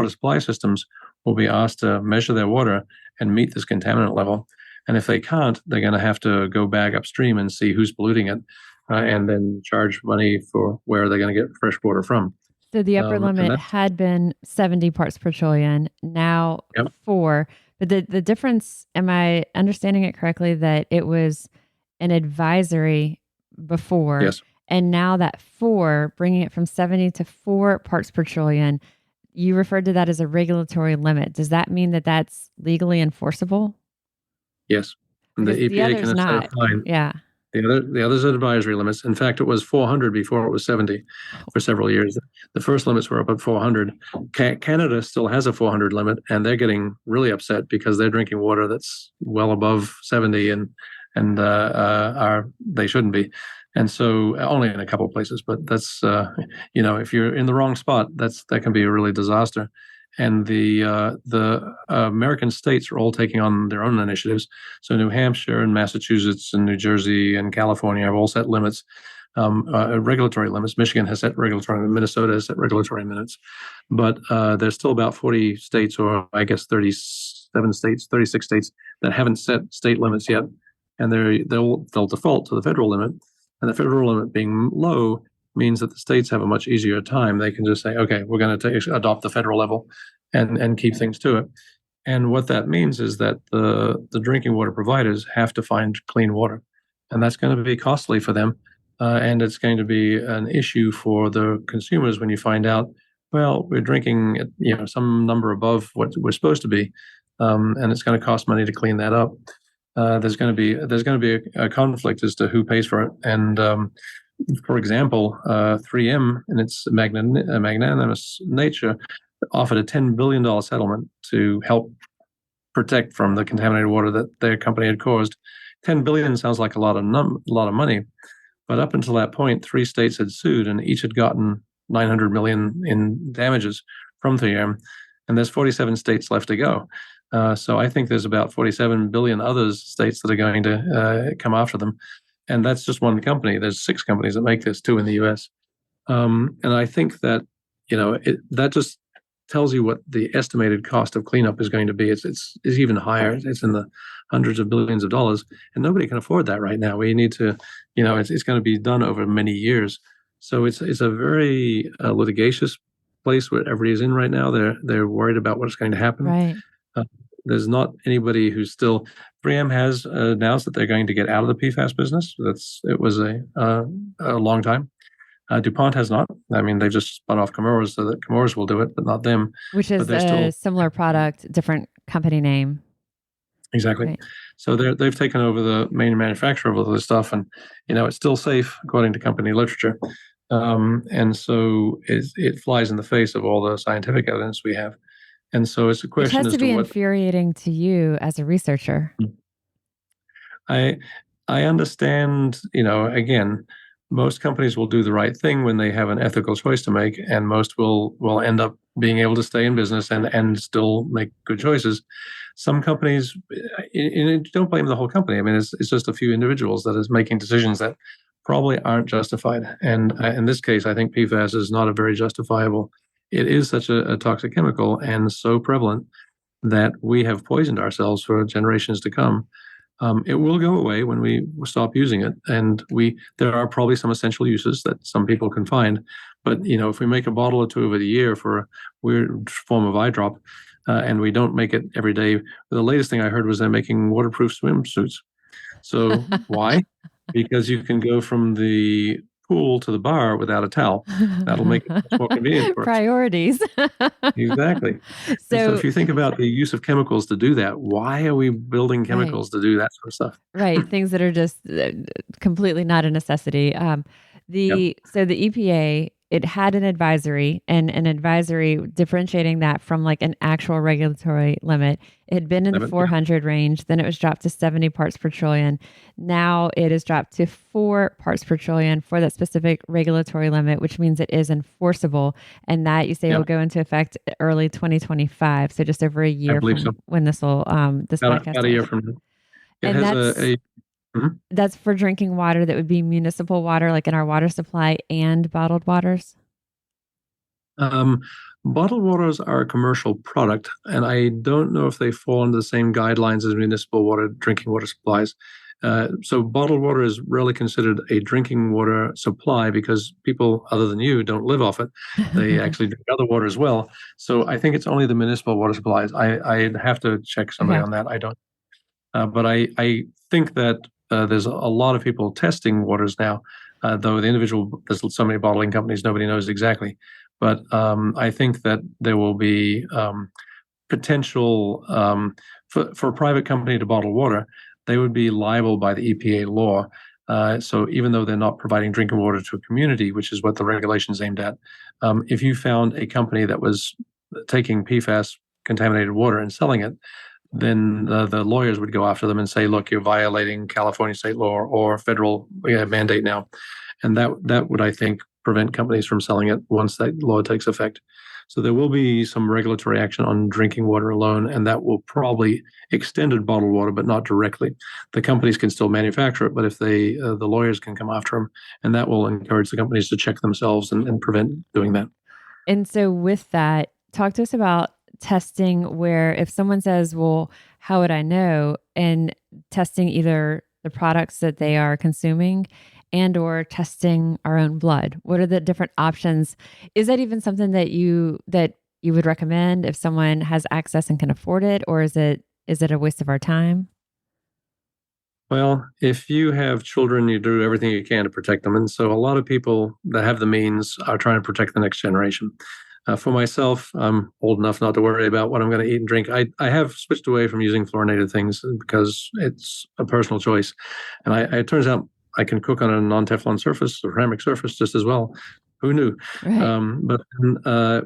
supply systems will be asked to measure their water and meet this contaminant level. And if they can't, they're going to have to go back upstream and see who's polluting it and then charge money for where they're going to get fresh water from. So the upper limit had been 70 parts per trillion, now 4. But the difference, am I understanding it correctly, that it was an advisory before? Yes. And now that 4, bringing it from 70 to 4 parts per trillion, you referred to that as a regulatory limit. Does that mean that that's legally enforceable? Yes. And the EPA can set a fine. Yeah. The others are advisory limits. In fact, it was 400 before it was 70 for several years. The first limits were up at 400. Canada still has a 400 limit, and they're getting really upset because they're drinking water that's well above 70, and they shouldn't be. And so only in a couple of places, but that's if you're in the wrong spot, that can be a really disaster. And the American states are all taking on their own initiatives. So New Hampshire and Massachusetts and New Jersey and California have all set limits, regulatory limits. Michigan has set regulatory limits. Minnesota has set regulatory limits. But there's still about 40 states, or I guess 36 states that haven't set state limits yet. And they'll default to the federal limit. And the federal limit being low means that the states have a much easier time. They can just say, okay, we're going to adopt the federal level and keep things to it. And what that means is that the drinking water providers have to find clean water. And that's going to be costly for them. And it's going to be an issue for the consumers when you find out, well, we're drinking some number above what we're supposed to be. And it's going to cost money to clean that up. There's going to be a conflict as to who pays for it. And for example, 3M, in its magnanimous nature, offered a $10 billion settlement to help protect from the contaminated water that their company had caused. $10 billion sounds like a lot of money, but up until that point, 3 states had sued, and each had gotten $900 million in damages from 3M, and there's 47 states left to go. So I think there's about 47 billion other states that are going to come after them. And that's just one company. There's 6 companies that make this, 2 in the U.S. And I think that, that just tells you what the estimated cost of cleanup is going to be. It's even higher. It's in the hundreds of billions of dollars, and nobody can afford that right now. We need to, it's going to be done over many years. So it's a very litigious place where everybody is in right now. They're worried about what's going to happen. Right. There's not anybody who's still. 3M has announced that they're going to get out of the PFAS business. It was a long time. DuPont has not. I mean, they've just spun off Chemours so that Chemours will do it, but not them. Which is a similar product, different company name. Exactly. Right. So they've taken over the main manufacturer of all this stuff, and it's still safe according to company literature. And so it flies in the face of all the scientific evidence we have. And so it's a question Which has as to be to what infuriating to you as a researcher. I understand. Again, most companies will do the right thing when they have an ethical choice to make, and most will end up being able to stay in business and still make good choices. Some companies, don't blame the whole company. I mean, it's just a few individuals that is making decisions that probably aren't justified. And in this case, I think PFAS is not a very justifiable. It is such a toxic chemical and so prevalent that we have poisoned ourselves for generations to come. It will go away when we stop using it, and there are probably some essential uses that some people can find. But if we make a bottle or two over the year for a weird form of eye drop, and we don't make it every day, the latest thing I heard was they're making waterproof swimsuits. So why? Because you can go from the pool to the bar without a towel. That'll make it much more convenient for us. Priorities. Exactly. So if you think about the use of chemicals to do that, why are we building chemicals to do that sort of stuff? Right. Things that are just completely not a necessity. So the EPA, it had an advisory, and an advisory differentiating that from like an actual regulatory limit. It had been in the 400 range, then it was dropped to 70 parts per trillion. Now it is dropped to 4 parts per trillion for that specific regulatory limit, which means it is enforceable. And that you say will go into effect early 2025. So just over a year from when this will, this podcast. About a year from now. It has that's for drinking water that would be municipal water, like in our water supply, and bottled waters? Bottled waters are a commercial product, and I don't know if they fall under the same guidelines as municipal water, drinking water supplies. So bottled water is rarely considered a drinking water supply because people other than you don't live off it. They actually drink other water as well. So I think it's only the municipal water supplies. I'd have to check somebody on that. I don't. But I think that there's a lot of people testing waters now, though there's so many bottling companies, nobody knows exactly. But I think that there will be potential for a private company to bottle water. They would be liable by the EPA law. So even though they're not providing drinking water to a community, which is what the regulation is aimed at, if you found a company that was taking PFAS contaminated water and selling it, then the lawyers would go after them and say, look, you're violating California state law or federal mandate now. And that would, I think, prevent companies from selling it once that law takes effect. So there will be some regulatory action on drinking water alone, and that will probably extend bottled water, but not directly. The companies can still manufacture it, but if the lawyers can come after them, and that will encourage the companies to check themselves and prevent doing that. And so with that, talk to us about testing, where if someone says, well, how would I know? And testing either the products that they are consuming and or testing our own blood. What are the different options? Is that even something that you would recommend if someone has access and can afford it? Or is it a waste of our time? Well, if you have children, you do everything you can to protect them. And so a lot of people that have the means are trying to protect the next generation. For myself, I'm old enough not to worry about what I'm going to eat and drink. I have switched away from using fluorinated things because it's a personal choice. And it turns out I can cook on a non-Teflon surface, a ceramic surface, just as well. Who knew? Right.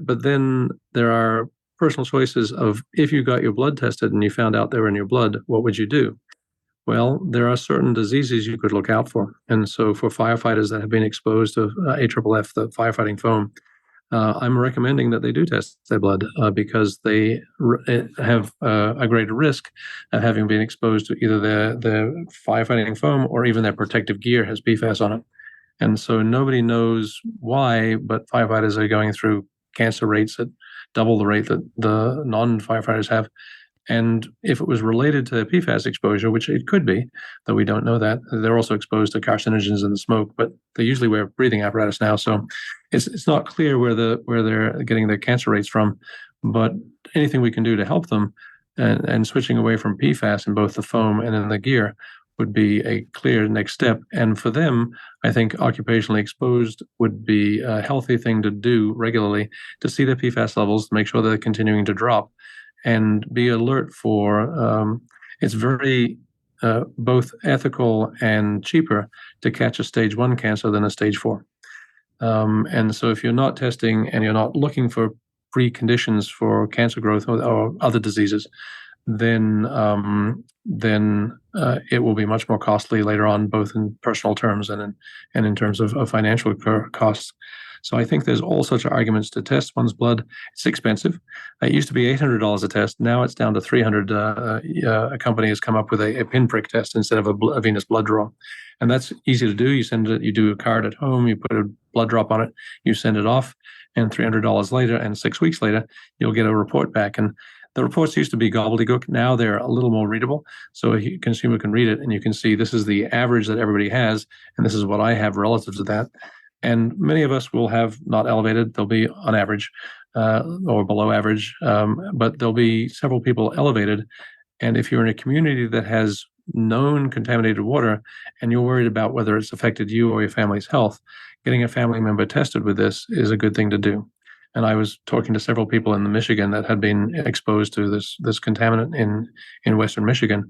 But then there are personal choices of if you got your blood tested and you found out they were in your blood, what would you do? Well, there are certain diseases you could look out for. And so for firefighters that have been exposed to AFFF, the firefighting foam, I'm recommending that they do test their blood because they have a greater risk of having been exposed to either the firefighting foam or even their protective gear has PFAS on it. And so nobody knows why, but firefighters are going through cancer rates at double the rate that the non-firefighters have. And if it was related to PFAS exposure, which it could be, though we don't know that, they're also exposed to carcinogens in the smoke, but they usually wear breathing apparatus now. So it's not clear where they're getting their cancer rates from, but anything we can do to help them and switching away from PFAS in both the foam and in the gear would be a clear next step. And for them, I think occupationally exposed would be a healthy thing to do regularly to see their PFAS levels, to make sure they're continuing to drop, and be alert for it's very both ethical and cheaper to catch a stage 1 cancer than a stage 4. And so if you're not testing and you're not looking for preconditions for cancer growth or other diseases, then it will be much more costly later on, both in personal terms and in terms of financial costs. So I think there's all sorts of arguments to test one's blood. It's expensive. It used to be $800 a test. Now it's down to $300. A company has come up with a pinprick test instead of a venous blood draw. And that's easy to do. You send it, you do a card at home, you put a blood drop on it, you send it off, and $300 later and 6 weeks later, you'll get a report back. And the reports used to be gobbledygook. Now they're a little more readable. So a consumer can read it and you can see this is the average that everybody has, and this is what I have relative to that. And many of us will have not elevated. They'll be on average or below average, but there'll be several people elevated. And if you're in a community that has known contaminated water and you're worried about whether it's affected you or your family's health, getting a family member tested with this is a good thing to do. And I was talking to several people in Michigan that had been exposed to this contaminant in Western Michigan,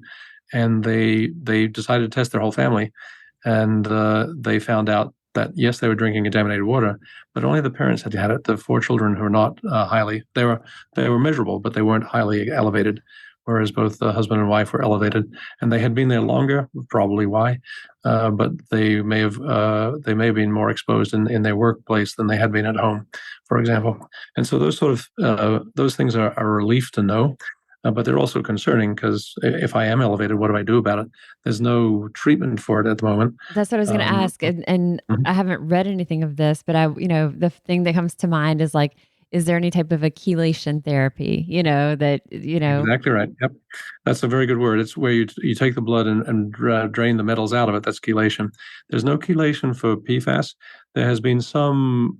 and they decided to test their whole family, and they found out that yes, they were drinking contaminated water, but only the parents had had it. The 4 children who were not they were measurable, but they weren't highly elevated, whereas both the husband and wife were elevated, and they had been there longer, probably why, but they may have been more exposed in their workplace than they had been at home, for example. And so those those things are a relief to know. But they're also concerning because if I am elevated, what do I do about it? There's no treatment for it at the moment. That's what I was going to ask. And I haven't read anything of this, but the thing that comes to mind is like, is there any type of a chelation therapy, Exactly right. Yep. That's a very good word. It's where you take the blood and drain the metals out of it. That's chelation. There's no chelation for PFAS. There has been some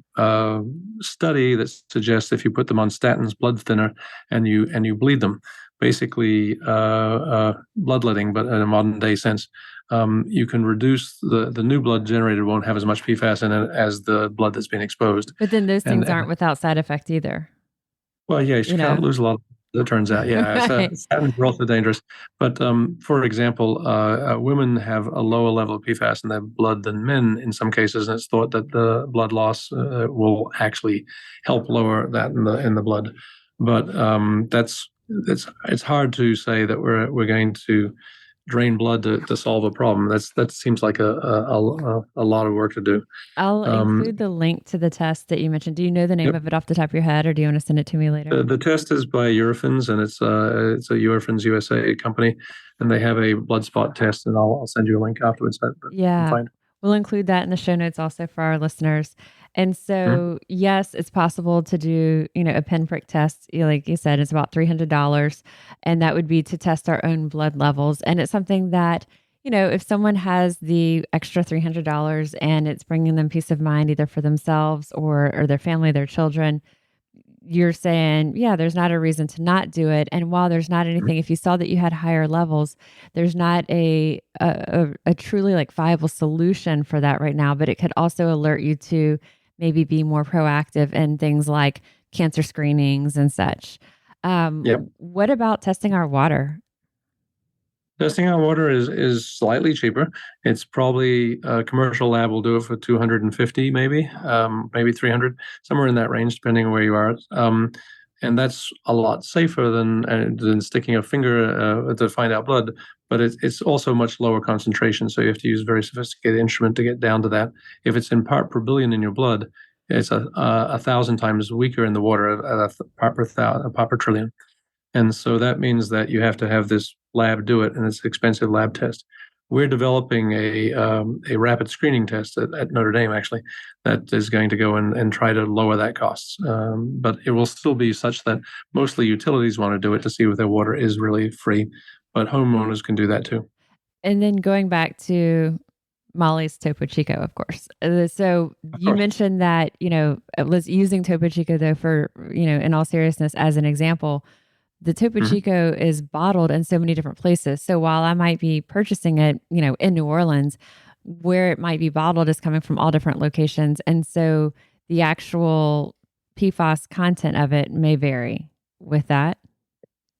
study that suggests if you put them on statins, blood thinner, and you bleed them, basically bloodletting, but in a modern day sense, you can reduce the new blood generated won't have as much PFAS in it as the blood that's been exposed. But then those things aren't without side effect either. Well, yeah, you can't lose a lot. It turns out, yeah, right. Statins are also dangerous. But for example, women have a lower level of PFAS in their blood than men in some cases, and it's thought that the blood loss will actually help lower that in the blood. But it's hard to say that we're going to drain blood to solve a problem. That seems like a lot of work to do. I'll include the link to the test that you mentioned. Do you know the name of it off the top of your head, or do you want to send it to me later? The test is by Eurofins, and it's a Eurofins USA company, and they have a blood spot test, and I'll send you a link afterwards. Yeah, we'll include that in the show notes also for our listeners. And so, yes, it's possible to do, a pinprick test. Like you said, it's about $300, and that would be to test our own blood levels. And it's something that, if someone has the extra $300 and it's bringing them peace of mind, either for themselves or their family, their children, you're saying, yeah, there's not a reason to not do it. And while there's not anything, if you saw that you had higher levels, there's not a truly like viable solution for that right now, but it could also alert you to maybe be more proactive in things like cancer screenings and such. What about testing our water? Testing our water is slightly cheaper. It's probably a commercial lab will do it for $250, maybe 300, somewhere in that range, depending on where you are. And that's a lot safer than sticking a finger to find out blood. But it's also much lower concentration, so you have to use a very sophisticated instrument to get down to that. If it's in part per billion in your blood, it's 1,000 times weaker in the water at a part per trillion. And so that means that you have to have this lab do it, and it's an expensive lab test. we're developing a rapid screening test at Notre Dame, actually, that is going to go and try to lower that costs. But it will still be such that mostly utilities want to do it to see if their water is really free, but homeowners can do that too. And then going back to Molly's Topo Chico, of course. So Of you course. mentioned that, let's using Topo Chico though for, in all seriousness, as an example, the Topo Mhm. Chico is bottled in so many different places. So while I might be purchasing it, in New Orleans, where it might be bottled is coming from all different locations. And so the actual PFAS content of it may vary with that.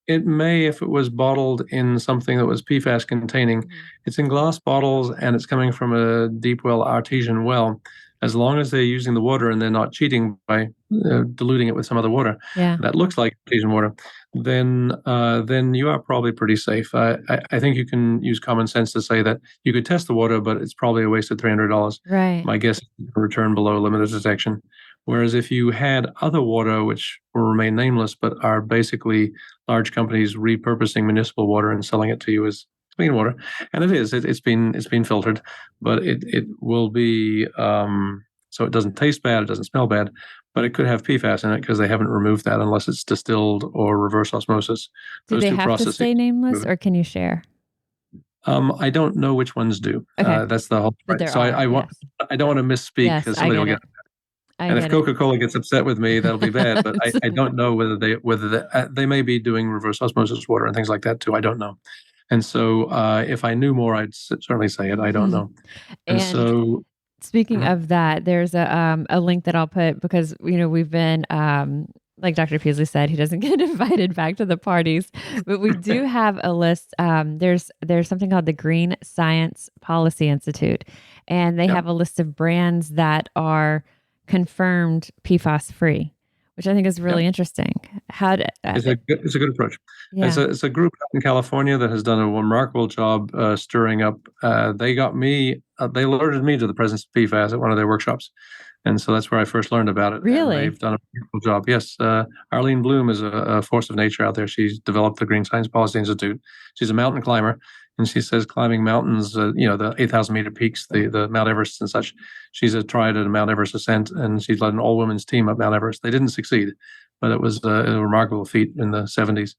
It may, if it was bottled in something that was PFAS containing. It's in glass bottles and it's coming from a deep well, artesian well. As long as they're using the water and they're not cheating by diluting it with some other water Yeah. that looks like artesian water, then you are probably pretty safe. I think you can use common sense to say that you could test the water, but it's probably a waste of $300. Right. My guess is return below limit of detection. Whereas if you had other water, which will remain nameless, but are basically large companies repurposing municipal water and selling it to you as clean water, and it's been filtered, but it will be so it doesn't taste bad, it doesn't smell bad, but it could have PFAS in it because they haven't removed that unless it's distilled or reverse osmosis. Do Those they two have to processes. stay nameless or can you share? I don't know which ones do. Okay. That's the whole But part. there So are, yes. I don't want to misspeak Yes, because I somebody get will get. it. I And if get it. Coca-Cola gets upset with me, that'll be bad. But I don't know whether they may be doing reverse osmosis water and things like that too. I don't know. And so if I knew more, I'd certainly say it. I don't know. And And so speaking Mhm. of that, there's a link that I'll put because we've been like Dr. Peaslee said, he doesn't get invited back to the parties, but we do have a list. There's something called the Green Science Policy Institute, and they Yep. have a list of brands that are confirmed PFAS free, which I think is really Yep. interesting. It's a good approach. Yeah, It's a group in California that has done a remarkable job stirring up. They got me. They alerted me to the presence of PFAS at one of their workshops, and so that's where I first learned about it. And really. they've done a beautiful job. Yes, Arlene Bloom is a force of nature out there. She's developed the Green Science Policy Institute. She's a mountain climber, and she says climbing mountains, the 8,000-meter peaks, the Mount Everest and such. She's tried a Mount Everest ascent, and she's led an all-women's team up Mount Everest. They didn't succeed, but it was a remarkable feat in the 70s.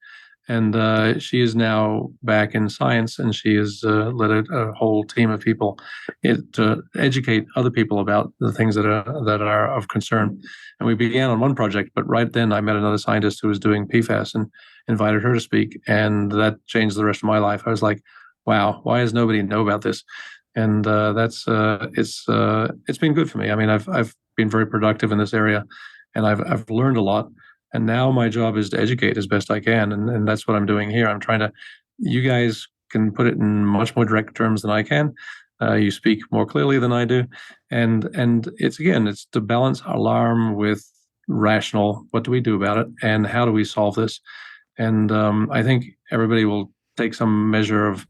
And she is now back in science, and she has led a whole team of people to educate other people about the things that are of concern. And we began on one project, but right then I met another scientist who was doing PFAS and invited her to speak, and that changed the rest of my life. I was like, wow, why does nobody know about this? And it's been good for me. I mean, I've been very productive in this area, and I've learned a lot. And now my job is to educate as best I can, and that's what I'm doing here. I'm trying to. You guys can put it in much more direct terms than I can. You speak more clearly than I do, and it's to balance alarm with rational. What do we do about it, and how do we solve this? And I think everybody will take some measure of,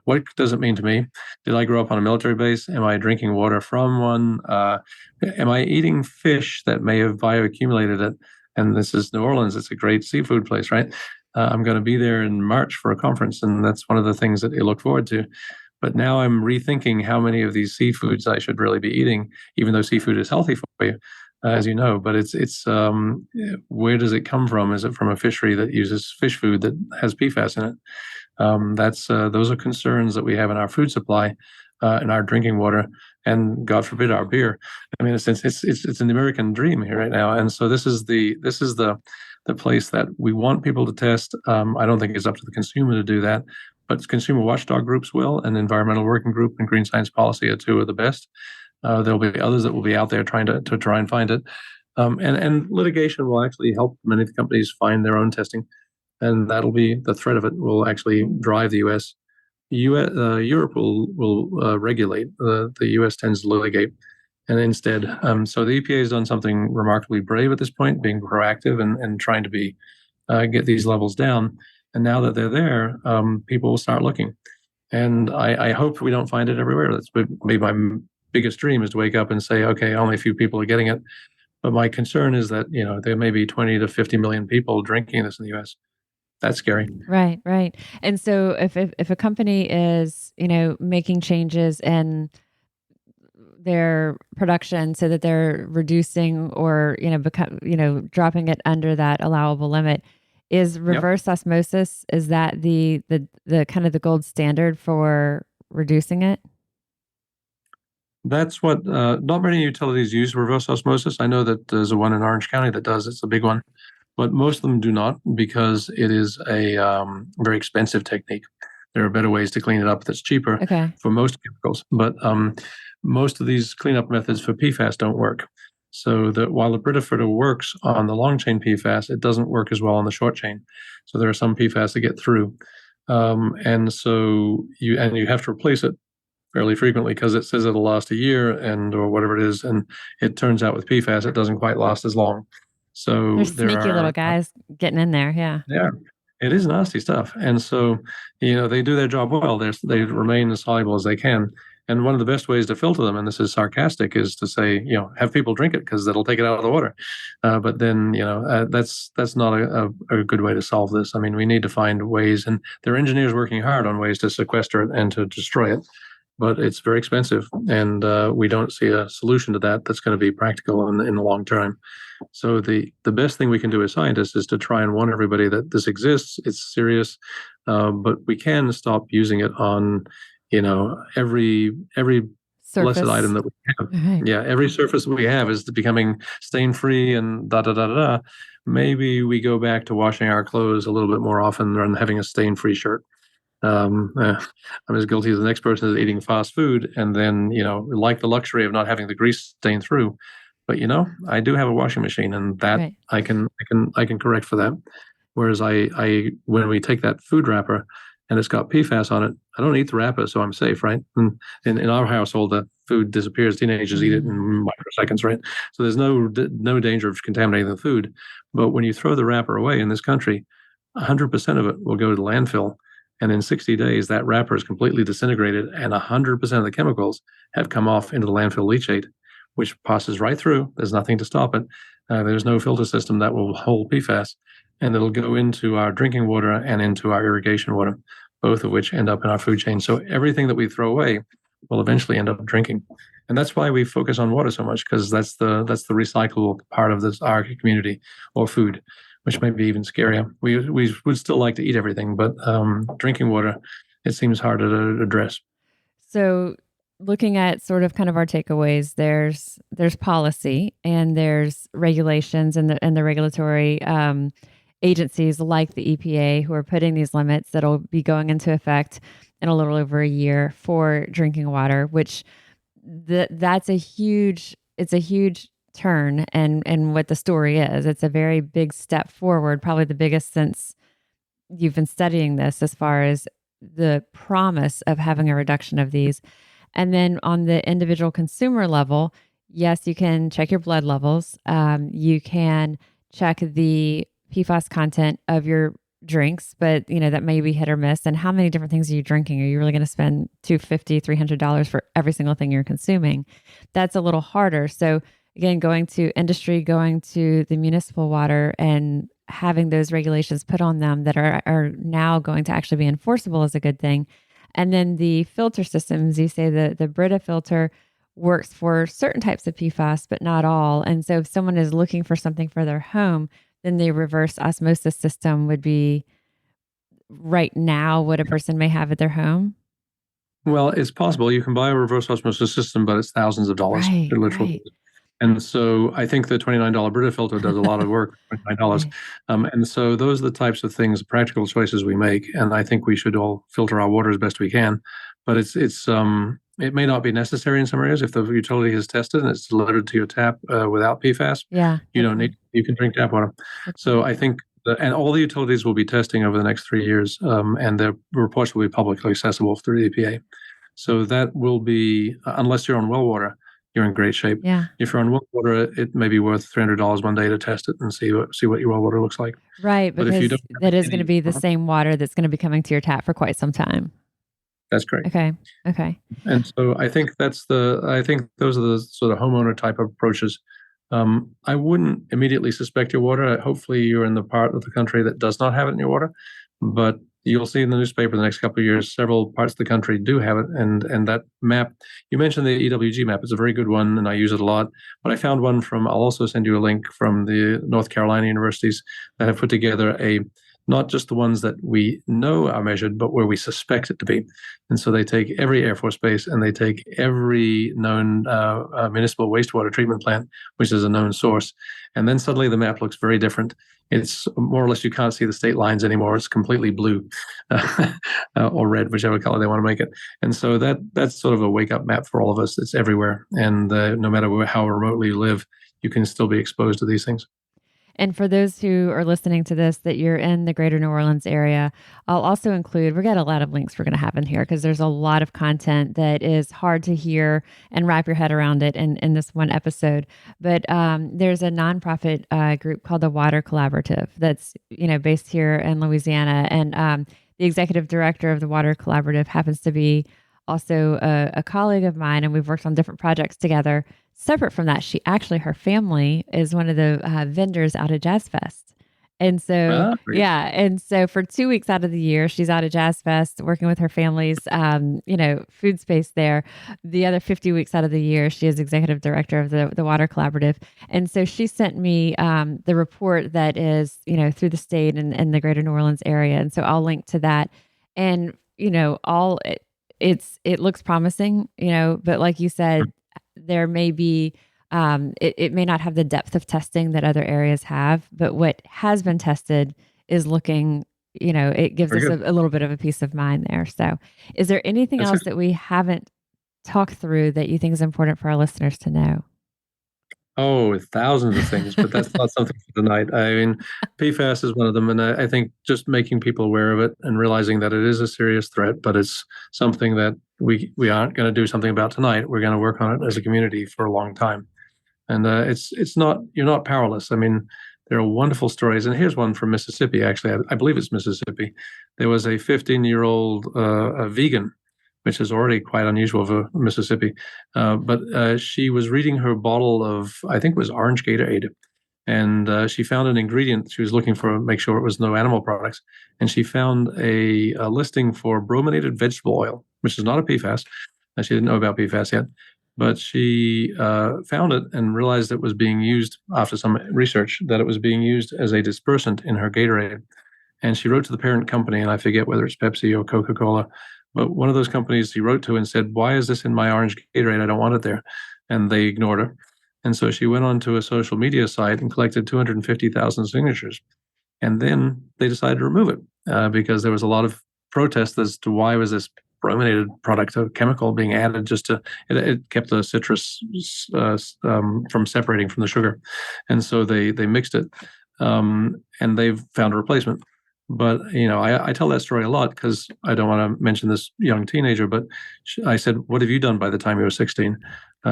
what does it mean to me? Did I grow up on a military base? Am I drinking water from one? Am I eating fish that may have bioaccumulated it? And this is New Orleans. It's a great seafood place, right? I'm going to be there in March for a conference, and that's one of the things that I look forward to. But now I'm rethinking how many of these seafoods I should really be eating, even though seafood is healthy for you, as you know. But it's where does it come from? Is it from a fishery that uses fish food that has PFAS in it? Those are concerns that we have in our food supply, in our drinking water, and God forbid our beer. I mean, it's an American dream here right now, and so this is the place that we want people to test. I don't think it's up to the consumer to do that, but consumer watchdog groups will, and Environmental Working Group and Green Science Policy are two of the best. There'll be others that will be out there trying to try and find it, and litigation will actually help many of the companies find their own testing, and that'll be the threat of it will actually drive the U.S. Europe will regulate. The U.S. tends to litigate, and instead, so the EPA has done something remarkably brave at this point, being proactive and trying to get these levels down. And now that they're there, people will start looking. And I hope we don't find it everywhere. That's maybe my biggest dream is to wake up and say, okay, only a few people are getting it. But my concern is that there may be 20 to 50 million people drinking this in the U.S. That's scary. Right, right. And so if a company is, making changes in their production so that they're reducing or, dropping it under that allowable limit, is Yep. reverse osmosis, is that the kind of the gold standard for reducing it? That's what not many utilities use reverse osmosis. I know that there's a one in Orange County that does. It's a big one, but most of them do not because it is a very expensive technique. There are better ways to clean it up that's cheaper Okay. for most chemicals, but most of these cleanup methods for PFAS don't work. So that while the Brita filter works on the long chain PFAS, it doesn't work as well on the short chain. So there are some PFAS that get through, and so you have to replace it fairly frequently because it says it'll last a year or whatever it is, and it turns out with PFAS it doesn't quite last as long. They're So there sneaky little are guys getting in there. Yeah. yeah, it is nasty stuff, and so they do their job well. They remain as soluble as they can. And one of the best ways to filter them, and this is sarcastic, is to say, have people drink it because that'll take it out of the water. But then, that's not a good way to solve this. I mean, we need to find ways, and there are engineers working hard on ways to sequester it and to destroy it. But it's very expensive, and we don't see a solution to that that's going to be practical in the long term. So the best thing we can do as scientists is to try and warn everybody that this exists. It's serious, but we can stop using it on, every blessed Surface. item that we have. Right. Yeah, every surface that we have is becoming stain free and da da da da da. Maybe we go back to washing our clothes a little bit more often and having a stain free shirt. I'm as guilty as the next person is eating fast food, and then like the luxury of not having the grease stain through. But I do have a washing machine, and that Right. I can correct for that. Whereas I when we take that food wrapper and it's got PFAS on it, I don't eat the wrapper, so I'm safe, right? And in our household, the food disappears. Teenagers eat it in microseconds, right? So there's no danger of contaminating the food. But when you throw the wrapper away in this country, 100% of it will go to the landfill. And in 60 days, that wrapper is completely disintegrated, and 100% of the chemicals have come off into the landfill leachate, which passes right through. There's nothing to stop it. There's no filter system that will hold PFAS, and it'll go into our drinking water and into our irrigation water, both of which end up in our food chain. So everything that we throw away will eventually end up drinking. And that's why we focus on water so much, because that's the recyclable part of our community, or food, which might be even scarier. We would still like to eat everything, but drinking water, it seems harder to address. So looking at sort of kind of our takeaways, there's policy and there's regulations and the regulatory agencies like the EPA who are putting these limits that'll be going into effect in a little over a year for drinking water, which it's a huge turn and what the story is. It's a very big step forward, probably the biggest since you've been studying this, as far as the promise of having a reduction of these. And then on the individual consumer level, yes, you can check your blood levels. You can check the PFAS content of your drinks, but that may be hit or miss. And how many different things are you drinking? Are you really going to spend $250, $300 for every single thing you're consuming? That's a little harder. So again, going to industry, going to the municipal water, and having those regulations put on them that are now going to actually be enforceable is a good thing. And then the filter systems, you say the Brita filter works for certain types of PFAS, but not all. And so if someone is looking for something for their home, then the reverse osmosis system would be right now what a person may have at their home. Well, it's possible. You can buy a reverse osmosis system, but it's thousands of dollars. Right, Literally. right. And so I think the $29 Brita filter does a lot of work for $29. Right. And so those are the types of things, practical choices we make. And I think we should all filter our water as best we can. But it may not be necessary in some areas. If the utility is tested and it's delivered to your tap without PFAS, you can drink tap water. So I think and all the utilities will be testing over the next 3 years, and the reports will be publicly accessible through the EPA. So that will be, unless you're on well water, you're in great shape. Yeah. If you're on well water, it may be worth $300 one day to test it and see what your well water looks like. Right, But because if you don't that is going to be the same water that's going to be coming to your tap for quite some time. That's correct. Okay. And so I think those are the sort of homeowner type of approaches I wouldn't immediately suspect your water. Hopefully, you're in the part of the country that does not have it in your water, but you'll see in the newspaper the next couple of years, several parts of the country do have it. And that map, you mentioned the EWG map, it's a very good one, and I use it a lot. But I found one I'll also send you a link from the North Carolina universities that have put together not just the ones that we know are measured, but where we suspect it to be. And so they take every Air Force base and they take every known municipal wastewater treatment plant, which is a known source. And then suddenly the map looks very different. It's more or less, you can't see the state lines anymore. It's completely blue or red, whichever color they want to make it. And so that's sort of a wake-up map for all of us. It's everywhere. And no matter how remotely you live, you can still be exposed to these things. And for those who are listening to this, that you're in the greater New Orleans area, I'll also include, we've got a lot of links we're going to have in here because there's a lot of content that is hard to hear and wrap your head around it in this one episode. But there's a nonprofit group called the Water Collaborative that's, based here in Louisiana. And the executive director of the Water Collaborative happens to be also a colleague of mine, and we've worked on different projects together. Separate from that, her family is one of the vendors out at Jazz Fest. And so, and so for 2 weeks out of the year, she's out at Jazz Fest working with her family's, food space there. The other 50 weeks out of the year, she is executive director of the Water Collaborative. And so she sent me the report that is, through the state and the greater New Orleans area. And so I'll link to that. And, it looks promising, but like you said, there may be, it may not have the depth of testing that other areas have, but what has been tested is looking, it gives us a little bit of a peace of mind there. So is there anything else that we haven't talked through that you think is important for our listeners to know? Oh, thousands of things, but that's not something for tonight. I mean, PFAS is one of them, and I think just making people aware of it and realizing that it is a serious threat, but it's something that we aren't going to do something about tonight. We're going to work on it as a community for a long time, and it's not, you're not powerless. I mean, there are wonderful stories, and here's one from Mississippi. Actually, I believe it's Mississippi. There was a 15-year-old vegan, which is already quite unusual for Mississippi. But she was reading her bottle of, I think it was orange Gatorade, and she found an ingredient she was looking for, make sure it was no animal products, and she found a listing for brominated vegetable oil, which is not a PFAS. She didn't know about PFAS yet, but she found it and realized it was being used, after some research, that it was being used as a dispersant in her Gatorade. And she wrote to the parent company, and I forget whether it's Pepsi or Coca-Cola, but one of those companies he wrote to and said, "Why is this in my orange Gatorade? I don't want it there." And they ignored her. And so she went on to a social media site and collected 250,000 signatures. And then they decided to remove it because there was a lot of protest as to why was this brominated product, a chemical, being added just to, it kept the citrus from separating from the sugar. And so they mixed it and they've found a replacement. But, I tell that story a lot because I don't want to mention this young teenager, but I said, "What have you done by the time you were 16?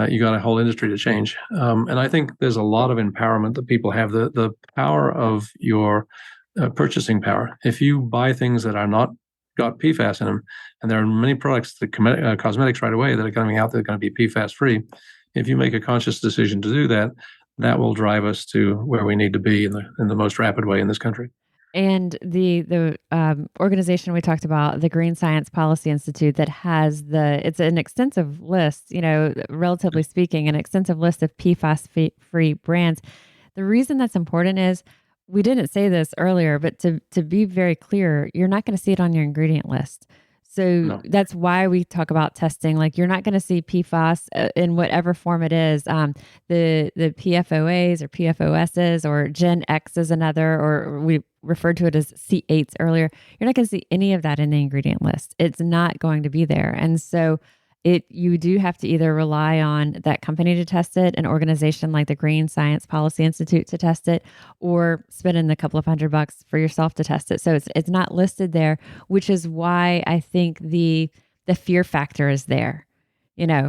You got a whole industry to change." And I think there's a lot of empowerment that people have, the power of your purchasing power. If you buy things that are not got PFAS in them, and there are many products, the cosmetics right away that are coming out that are going to be PFAS free, if you make a conscious decision to do that, that will drive us to where we need to be in the most rapid way in this country. And the organization we talked about, the Green Science Policy Institute, that has it's an extensive list, relatively speaking, an extensive list of PFAS-free brands. The reason that's important is, we didn't say this earlier, but to be very clear, you're not going to see it on your ingredient list. So that's why we talk about testing. Like, you're not going to see PFAS in whatever form it is. The PFOAs or PFOSs, or Gen X is another, or we referred to it as C8s earlier. You're not going to see any of that in the ingredient list. It's not going to be there. And so you do have to either rely on that company to test it, an organization like the Green Science Policy Institute to test it, or spend in a couple of $100 for yourself to test it. So it's not listed there, which is why I think the fear factor is there,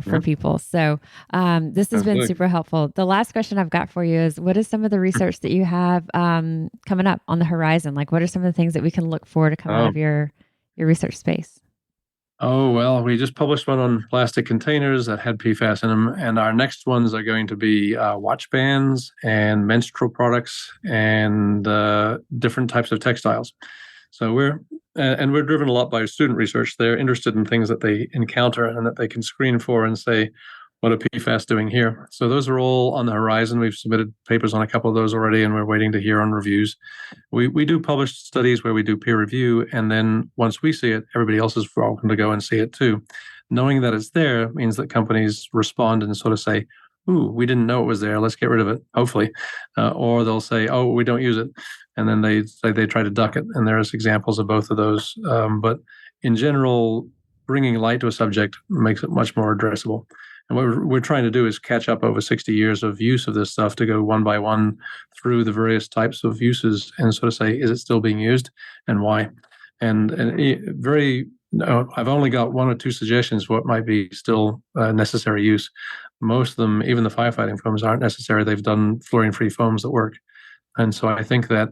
for people. So this has been super helpful. The last question I've got for you is, what is some of the research that you have coming up on the horizon? Like, what are some of the things that we can look for to come out of your research space? Oh, well, we just published one on plastic containers that had PFAS in them, and our next ones are going to be watch bands and menstrual products and different types of textiles. So we're driven a lot by student research. They're interested in things that they encounter and that they can screen for and say, what are PFAS doing here? So those are all on the horizon. We've submitted papers on a couple of those already, and we're waiting to hear on reviews. We do publish studies where we do peer review, and then once we see it, everybody else is welcome to go and see it too. Knowing that it's there means that companies respond and sort of say, ooh, we didn't know it was there. Let's get rid of it, hopefully. Or they'll say, oh, we don't use it. And then they try to duck it. And there's examples of both of those. But in general, bringing light to a subject makes it much more addressable. And what we're trying to do is catch up over 60 years of use of this stuff to go one by one through the various types of uses and sort of say, is it still being used and why? I've only got one or two suggestions what might be still necessary use. Most of them, even the firefighting foams, aren't necessary. They've done fluorine-free foams that work. And so I think that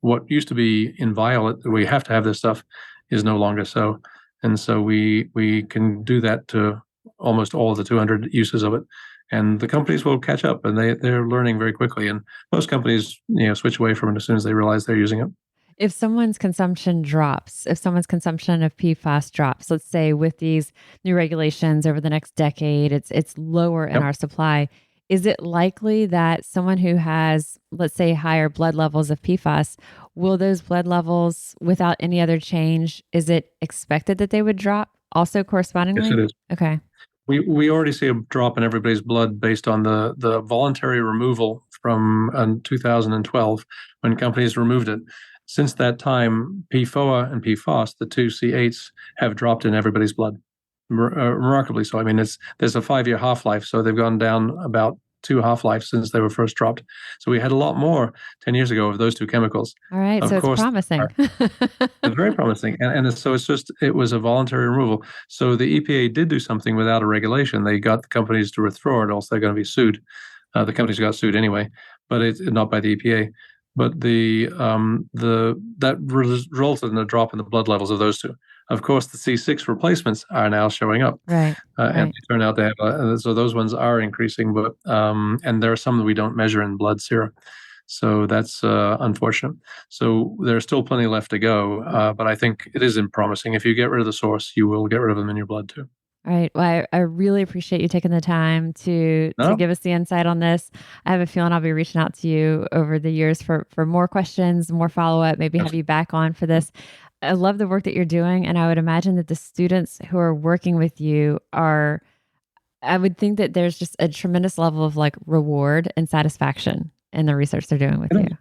what used to be inviolate, we have to have this stuff, is no longer so. And so we can do that to almost all of the 200 uses of it. And the companies will catch up, and they're learning very quickly. And most companies, switch away from it as soon as they realize they're using it. If someone's consumption drops, if someone's consumption of PFAS drops, let's say with these new regulations over the next decade, it's lower in our supply. Is it likely that someone who has, let's say, higher blood levels of PFAS, will those blood levels, without any other change, is it expected that they would drop also correspondingly? Yes, it is. Okay. We already see a drop in everybody's blood based on the voluntary removal from 2012 when companies removed it. Since that time, PFOA and PFAS, the two C8s, have dropped in everybody's blood, remarkably so. I mean, there's a 5-year half-life, so they've gone down about 2 half-lives since they were first dropped. So we had a lot more 10 years ago of those two chemicals. All right, so it's promising. It's very promising. And so it was a voluntary removal. So the EPA did do something without a regulation. They got the companies to withdraw it, else they're going to be sued. The companies got sued anyway, but it's not by the EPA. But that resulted in a drop in the blood levels of those two. Of course, the C6 replacements are now showing up, right. And they turn out to have so those ones are increasing. But and there are some that we don't measure in blood sera, so that's unfortunate. So there's still plenty left to go, but I think it is promising. If you get rid of the source, you will get rid of them in your blood too. All right. Well, I really appreciate you taking the time to give us the insight on this. I have a feeling I'll be reaching out to you over the years for more questions, more follow-up, maybe have you back on for this. I love the work that you're doing. And I would imagine that the students who are working with you I would think that there's just a tremendous level of reward and satisfaction in the research they're doing with you.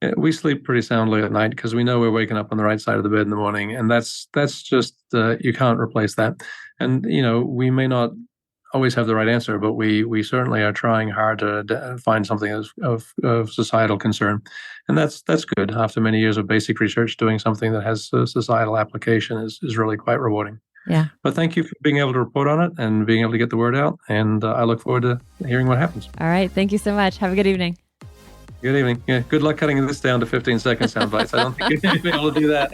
Yeah, we sleep pretty soundly at night because we know we're waking up on the right side of the bed in the morning, and that's just you can't replace that. And we may not always have the right answer, but we certainly are trying hard to find something of societal concern, and that's good. After many years of basic research, doing something that has a societal application is really quite rewarding. Yeah. But thank you for being able to report on it and being able to get the word out, and I look forward to hearing what happens. All right. Thank you so much. Have a good evening. Good evening. Yeah, good luck cutting this down to 15-second sound bites. I don't think you're going to be able to do that.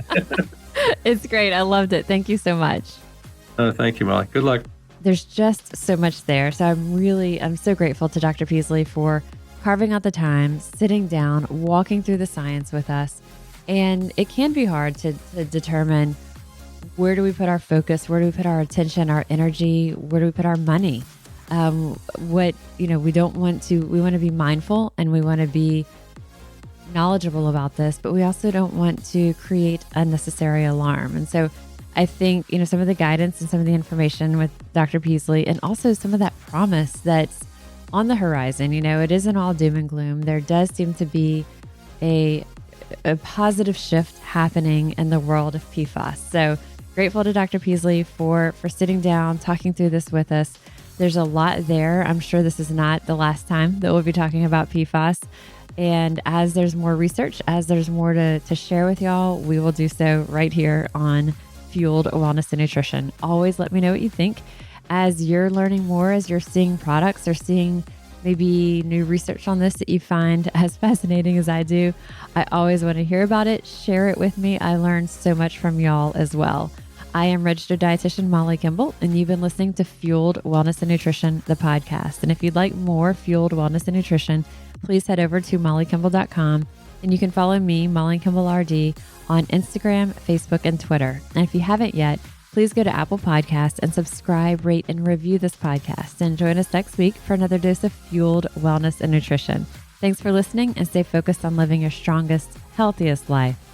It's great. I loved it. Thank you so much. Thank you, Molly. Good luck. There's just so much there. So I'm so grateful to Dr. Peaslee for carving out the time, sitting down, walking through the science with us. And it can be hard to determine, where do we put our focus? Where do we put our attention, our energy? Where do we put our money? We want to be mindful and we want to be knowledgeable about this, but we also don't want to create unnecessary alarm. And so I think, some of the guidance and some of the information with Dr. Peaslee, and also some of that promise that's on the horizon, it isn't all doom and gloom. There does seem to be a positive shift happening in the world of PFAS. So grateful to Dr. Peaslee for sitting down, talking through this with us. There's a lot there. I'm sure this is not the last time that we'll be talking about PFAS. And as there's more research, as there's more to share with y'all, we will do so right here on Fueled Wellness and Nutrition. Always let me know what you think. As you're learning more, as you're seeing products or seeing maybe new research on this that you find as fascinating as I do, I always want to hear about it. Share it with me. I learn so much from y'all as well. I am registered dietitian Molly Kimball, and you've been listening to Fueled Wellness and Nutrition, the podcast. And if you'd like more Fueled Wellness and Nutrition, please head over to mollykimball.com, and you can follow me, Molly Kimball RD, on Instagram, Facebook, and Twitter. And if you haven't yet, please go to Apple Podcasts and subscribe, rate, and review this podcast. And join us next week for another dose of Fueled Wellness and Nutrition. Thanks for listening, and stay focused on living your strongest, healthiest life.